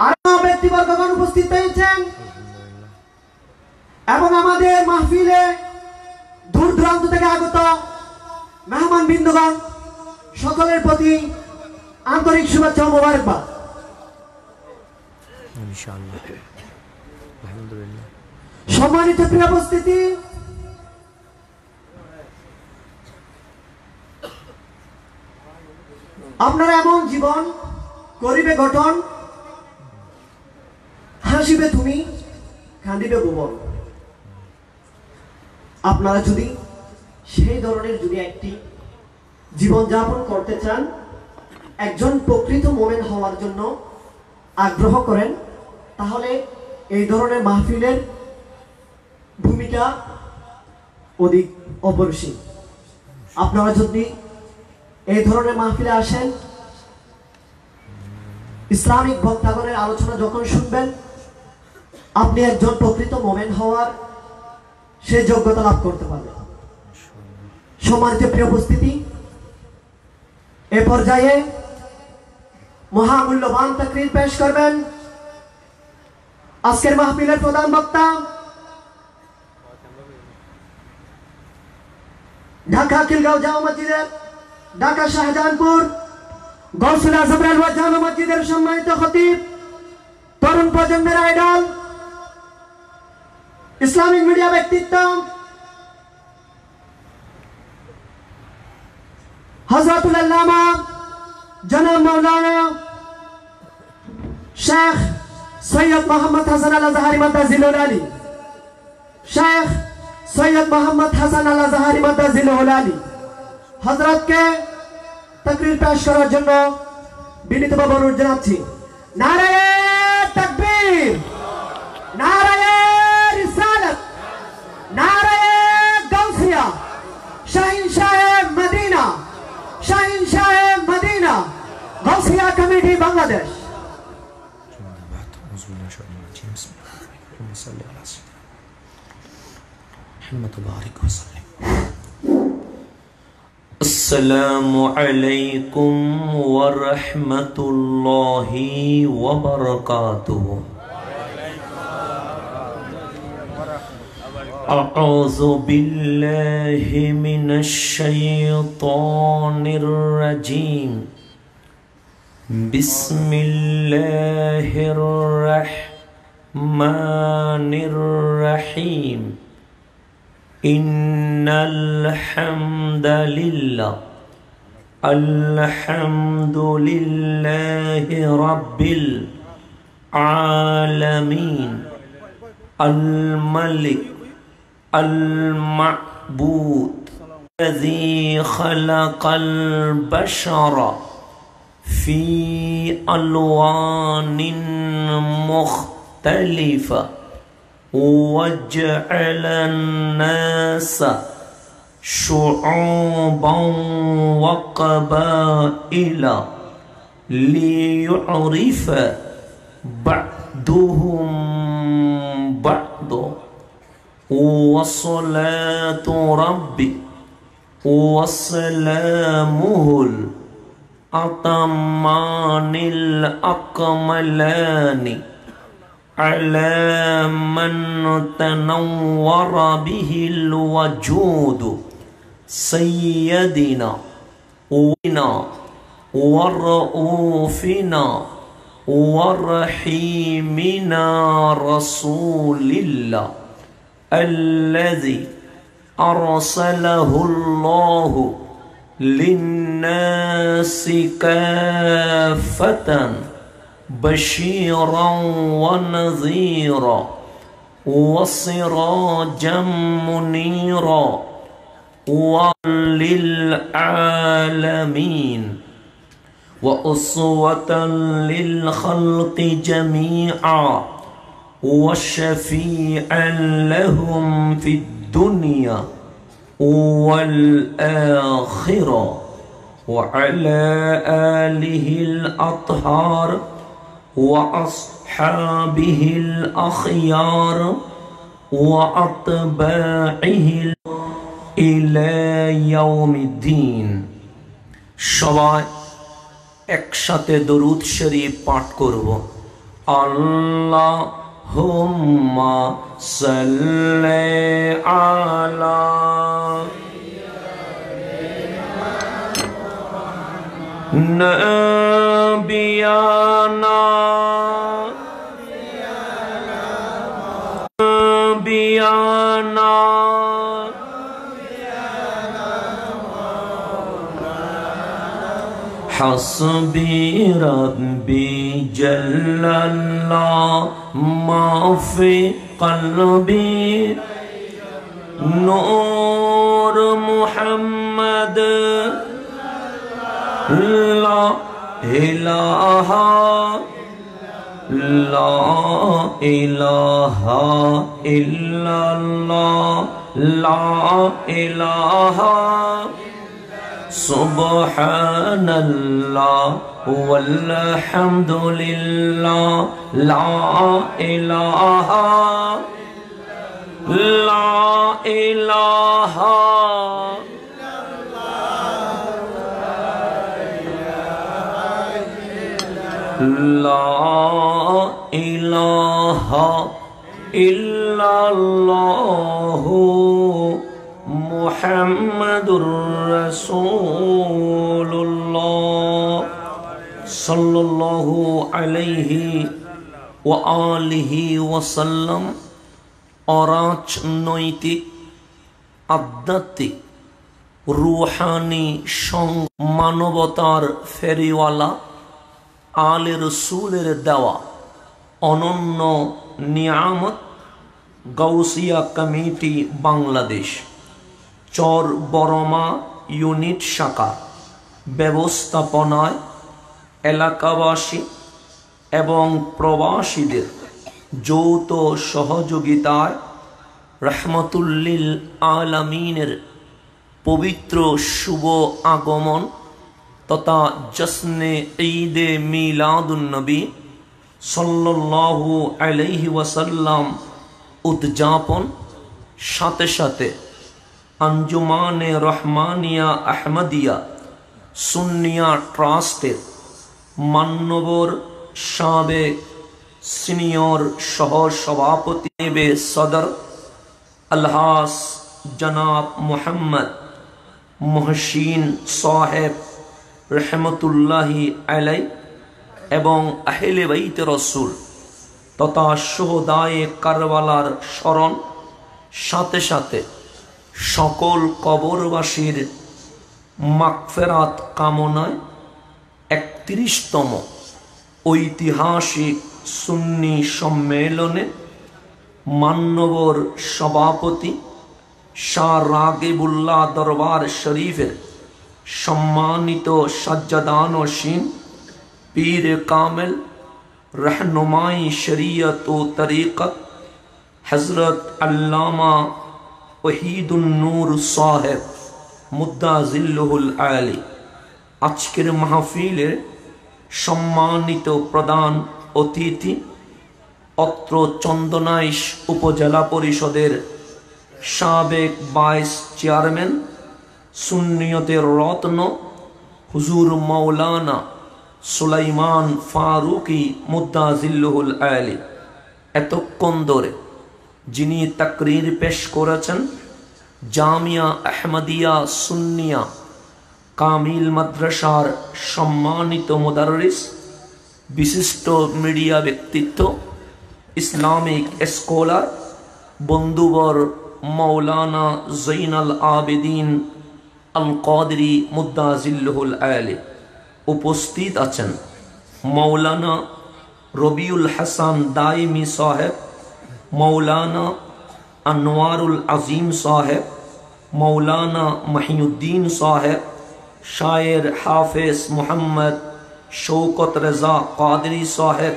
আরো ব্যক্তিবর্গগণ উপস্থিত হয়েছেন আমাদের মাহফিলে দূর দূরান্ত থেকে আগত মেহমান বৃন্দগণ সকলের প্রতি আন্তরিক শুভেচ্ছা ও মোবারকবাদ। ইনশাআল্লাহ। আলহামদুলিল্লাহ। সম্মানিত প্রিয় উপস্থিতি, আপনারা এমন জীবন করিবে গঠন, হাসিবে তুমি কাঁদিবে ভুবন। আপনারা যদি সেই ধরনের একটি জীবন যাপন করতে চান, একজন প্রকৃত মুমিন হওয়ার জন্য আগ্রহ করেন, তাহলে এই ধরনের মাহফিলের ভূমিকা অধিক অপরিসীম। আপনারা যদি এই ধরনের মাহফিলে আসেন, ইসলামিক বক্তাগণের আলোচনা যখন শুনবেন, আপনি একজন প্রকৃত মুমিন হওয়ার সে যোগ্যতা লাভ করতে পারবেন। সম্মানিত প্রিয় উপস্থিতি, এ পর্যায়ে মহামূল্যবান তাকরীর পেশ করবেন আজকের মাহফিলের প্রধান বক্তা, ঢাকা খিলগাঁও জামা মসজিদের, ঢাকা শাহজাহানপুর গৌসুল আজম রেলওয়ে জামা মসজিদের সম্মানিত খতিব, তরুণ প্রজন্মের আইডল, ইসলামিক মিডিয়া ব্যক্তিত্ব হযরতুল আল্লামা জনাব মাওলানা শেখ সৈয়দ মোহাম্মদ হাসান আল আজহারি মাদ্দাজিলুল আলী, শেখ সৈয়দ মোহাম্মদ হাসান আল আজহারি মাদ্দাজিলুল আলী হযরতকে তাকরীর পেশ করার জন্য বিনীতভাবে অনুরোধ জানাচ্ছি। নারায়ে তাকবীর, নারায়ে রিসালাত, নারায়ে গাউসিয়া, শাহিন সাহেব মদিনা, শাহিন সাহেব মদিনা, গাউসিয়া কমিটি বাংলাদেশ। السلام عليكم ورحمة الله وبركاته. أعوذ بالله من الشيطان الرجيم. بسم الله الرحمن الرحيم. إن الحمد لله، الحمد لله رب العالمين، الملك المعبود الذي خلق البشر في ألوان مختلفة وجعل الناس شعوبا وقبائل ليعرف بعضهم بعضا. وصلاة ربي وسلامه الأتمان الأكملان على من تنور به الوجود سيدنا ورؤوفنا ورحيمنا رسول الله الذي أرسله الله للناس كافة بشيرا ونذيرا وسراجا منيرا وللعالمين وأسوة للخلق جميعا وشفيعا لهم في الدنيا والآخرة وعلى آله الأطهار وأصحابه الأخيار وأتباعه إلى يوم الدين. সবাই একসাথে দরুদ শরীফ পাঠ করব। আল্লাহ हुम्मा सल्ले आला नबियाना नबियाना हस्बी रब्बी जल्लल्लाह माफी क़ल्बी नूर मुहम्मद ला इलाहा इल्लल्लाह ला इलाहा सुब्हानल्लाह वल्हम्दुलिल्लाह ला इलाहा ला इलाहा इल्लल्लाहु मुहम्मदुर रसूलुल्लाह सल्लल्लाहु अलैहि व आलिहि वसल्लम। অরাজনৈতিক আধ্যাত্মিক রুহানি মানবতার ফেরিওয়ালা আলে রসুলের দেওয়া অনন্য নিয়ামত গাউসিয়া কমিটি বাংলাদেশ চর বরমা ইউনিট শাখা ব্যবস্থাপনায় এলাকাবাসী এবং প্রবাসীদের যৌথ সহযোগিতায় রহমতুল্লিল আলামিনের পবিত্র শুভ আগমন তথা জশ্নে ঈদে মিলাদুন নবী সাল্লাল্লাহু আলাইহি ওয়াসাল্লাম উদযাপন সাথে সাথে আঞ্জুমানে রহমানিয়া আহমদিয়া সুন্নিয়া ট্রাস্টের মান্যবর সাবেক সিনিয়র সহ সভাপতি সদর আলহাস জনাব মোহাম্মদ মুহসিন সাহেব রহমতুল্লাহি আলাই এবং আহলে বাইত রসুল তথা শুহাদায়ে কারবালার স্মরণ সাথে সাথে সকল কবরবাসীর মাগফিরাত কামনায় ৩১তম ঐতিহাসিক সুন্নি সম্মেলনে মান্যবর সভাপতি শাহ রাগিবুল্লাহ দরবার শরীফের সম্মানিত সাজ্জাদানশীন পীর কামেল रहनुमाई शरीयत व तरीक़त हज़रत अल्लामा वहीदुन नूर साहेब मुद्दा ज़िल्लुहुल आली आजकेर महफिले सम्मानित प्रधान अतिथि अत्र चंदनाइश उपजेला परिषदेर साबेक वाइस चेयरमैन सुन्नियतेर रत्न हुजूर मौलाना सुलाइमान फारूकी मुद्दा ज़िल्लुहुल आली एतक्षण धरे जिनी तकरीर पेश करेছেন जामिया अहमदिया सुन्निया कामिल मद्रासार सम्मानित मुदार्रिस विशिष्ट मीडिया व्यक्तित्व इस्लामिक स्कॉलर बंधुवर मौलाना ज़ैनुल आबिदीन अल कादरी मुद्दा ज़िल्लुहुल आली उपस्थित आছেন मौलाना रबिउल हसन दाइमी साहेब मौलाना अनवारुल अजीम साहेब मौलाना महिउद्दीन साहेब शायर हाफिज मोहम्मद शौकत रज़ा कादरी साहेब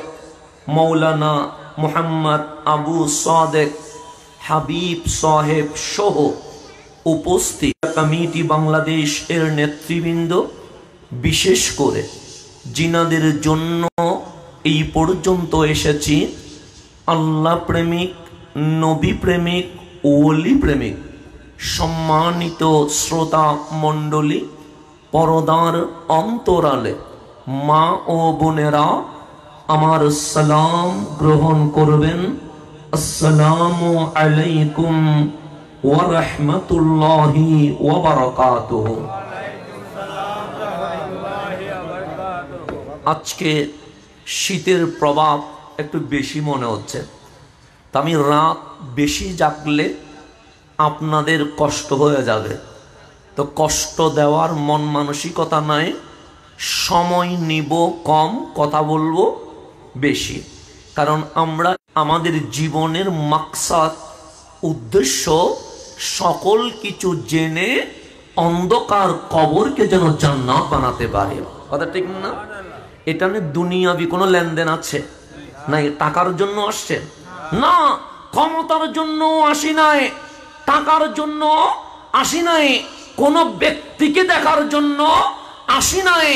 मौलाना मोहम्मद अबू सादेक हबीब साहेब सह उपस्थित कमिटी बांग्लादेश एर नेतृबृंद विशेष करे जिनादेर जन्य এই পর্যন্ত এসেছি আল্লাহ প্রেমিক নবী প্রেমিক ওলি প্রেমিক সম্মানিত শ্রোতা মণ্ডলী পরদার অন্তরালে মা ও বোনেরা আমার সালাম গ্রহণ করবেন। আসসালামু আলাইকুম ওয়া রাহমাতুল্লাহি ওয়া বারাকাতুহু। আজকে শীতের প্রভাব একটু বেশি মনে হচ্ছে, তা আমি রাত বেশি জাগলে আপনাদের কষ্ট হয়ে যাবে, তো কষ্ট দেওয়ার মন মানসিকতা নাই, সময় নিব কম, কথা বলবো বেশি। কারণ আমরা আমাদের জীবনের মাকসাদ, উদ্দেশ্য সকল কিছু জেনে অন্ধকার কবরকে যেন জান্নাত বানাতে পারে। কথা ঠিক না? এটা নিয়ে দুনিয়াবি কোনো লেনদেন আছে না? টাকার জন্য আসছে না, ক্ষমতার জন্য আসি নাই, টাকার জন্য আসি নাই, কোন ব্যক্তিকে দেখার জন্য আসি নাই,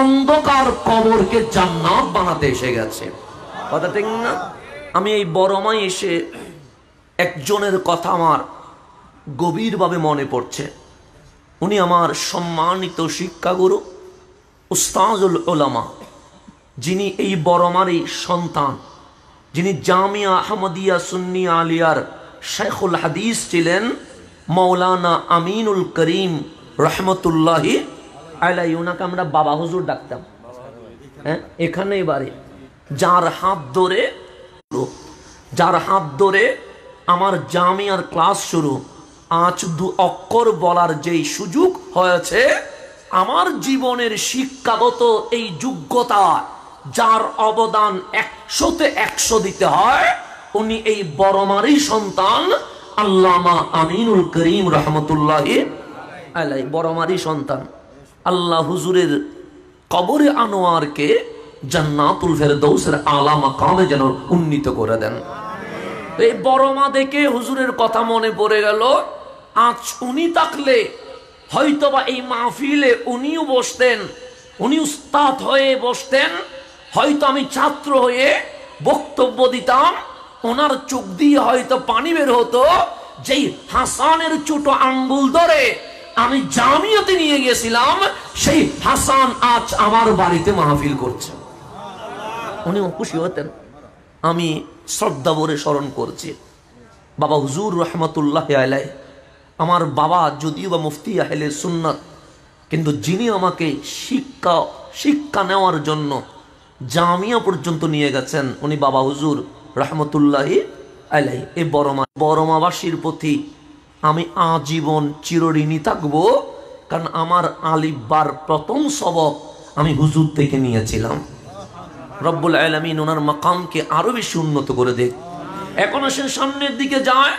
অন্ধকার কবরকে জান্নাত বানাতে এসে গেছে। কথা ঠিক না? আমি এই বড়মাই এসে একজনের কথা আমার গভীরভাবে মনে পড়ছে। উনি আমার সম্মানিত শিক্ষাগুরু, উস্তাজুল উলামা, যিনি এই বড়মারই সন্তান, যিনি জামিয়া আহমদিয়া সুন্নি আলিয়ার শেখুল হাদিস ছিলেন, মৌলানা আমিনুল করিম রহমতুল্লাহি আলাইহি। ওনাকে আমরা বাবা হুজুর ডাকতাম। হ্যাঁ, এখানেই বাড়ি। যার হাত ধরে আমার জামিয়ার ক্লাস শুরু। আজ 2 অক্ষর বলার যেই সুযোগ হয়েছে, আমার জীবনের শিক্ষাগত এই যোগ্যতা, যার অবদান 100-তে 100 দিতে হয়, উনি এই বড়মারই সন্তান আল্লামা আমিনুল করিম রহমতুল্লাহি আলাইহি। বড়মারই সন্তান। আল্লাহ হুজুরের কবরে আনোয়ারকে জান্নাতুল ফেরদৌসের আলা মাকামে যেন উন্নীত করে দেন। এই বড়মা দেখে হুজুরের কথা মনে পড়ে গেল। আজ উনি থাকলে হয়তোবা এই মাহফিলে উনিও বসতেন, উনি উস্তাদ হয়ে বসতেন, হয়তো আমি ছাত্র হয়ে বক্তব্য দিতাম, ওনার চোখ দিয়ে হয়তো পানি বের হতো। যেই হাসানের ছোট আঙ্গুল ধরে আমি জামিয়াতে নিয়ে গেছিলাম, সেই হাসান আজ আমার বাড়িতে মাহফিল করছে। উনি খুশি হতেন। আমি শ্রদ্ধা ভরে স্মরণ করছি বাবা হুজুর রহমতুল্লাহ আলাইহি। আমার বাবা যদিও বা মুফতি আহলে সুন্নাত, কিন্তু যিনি আমাকে শিক্ষা নেওয়ার জন্য জামিয়া পর্যন্ত নিয়ে গেছেন, উনি বাবা হুজুর রহমতুল্লাহি আলাইহি। এই বড়মাবাসীর প্রতি আমি আজীবন চিরঋণী থাকবো, কারণ আমার আলিফবার প্রথম সবক আমি হুজুর থেকে নিয়েছিলাম। রব্বুল আলামিন ওনার মাকামকে আরো বেশি উন্নত করে দেখ। এখন আসেন সামনের দিকে যায়।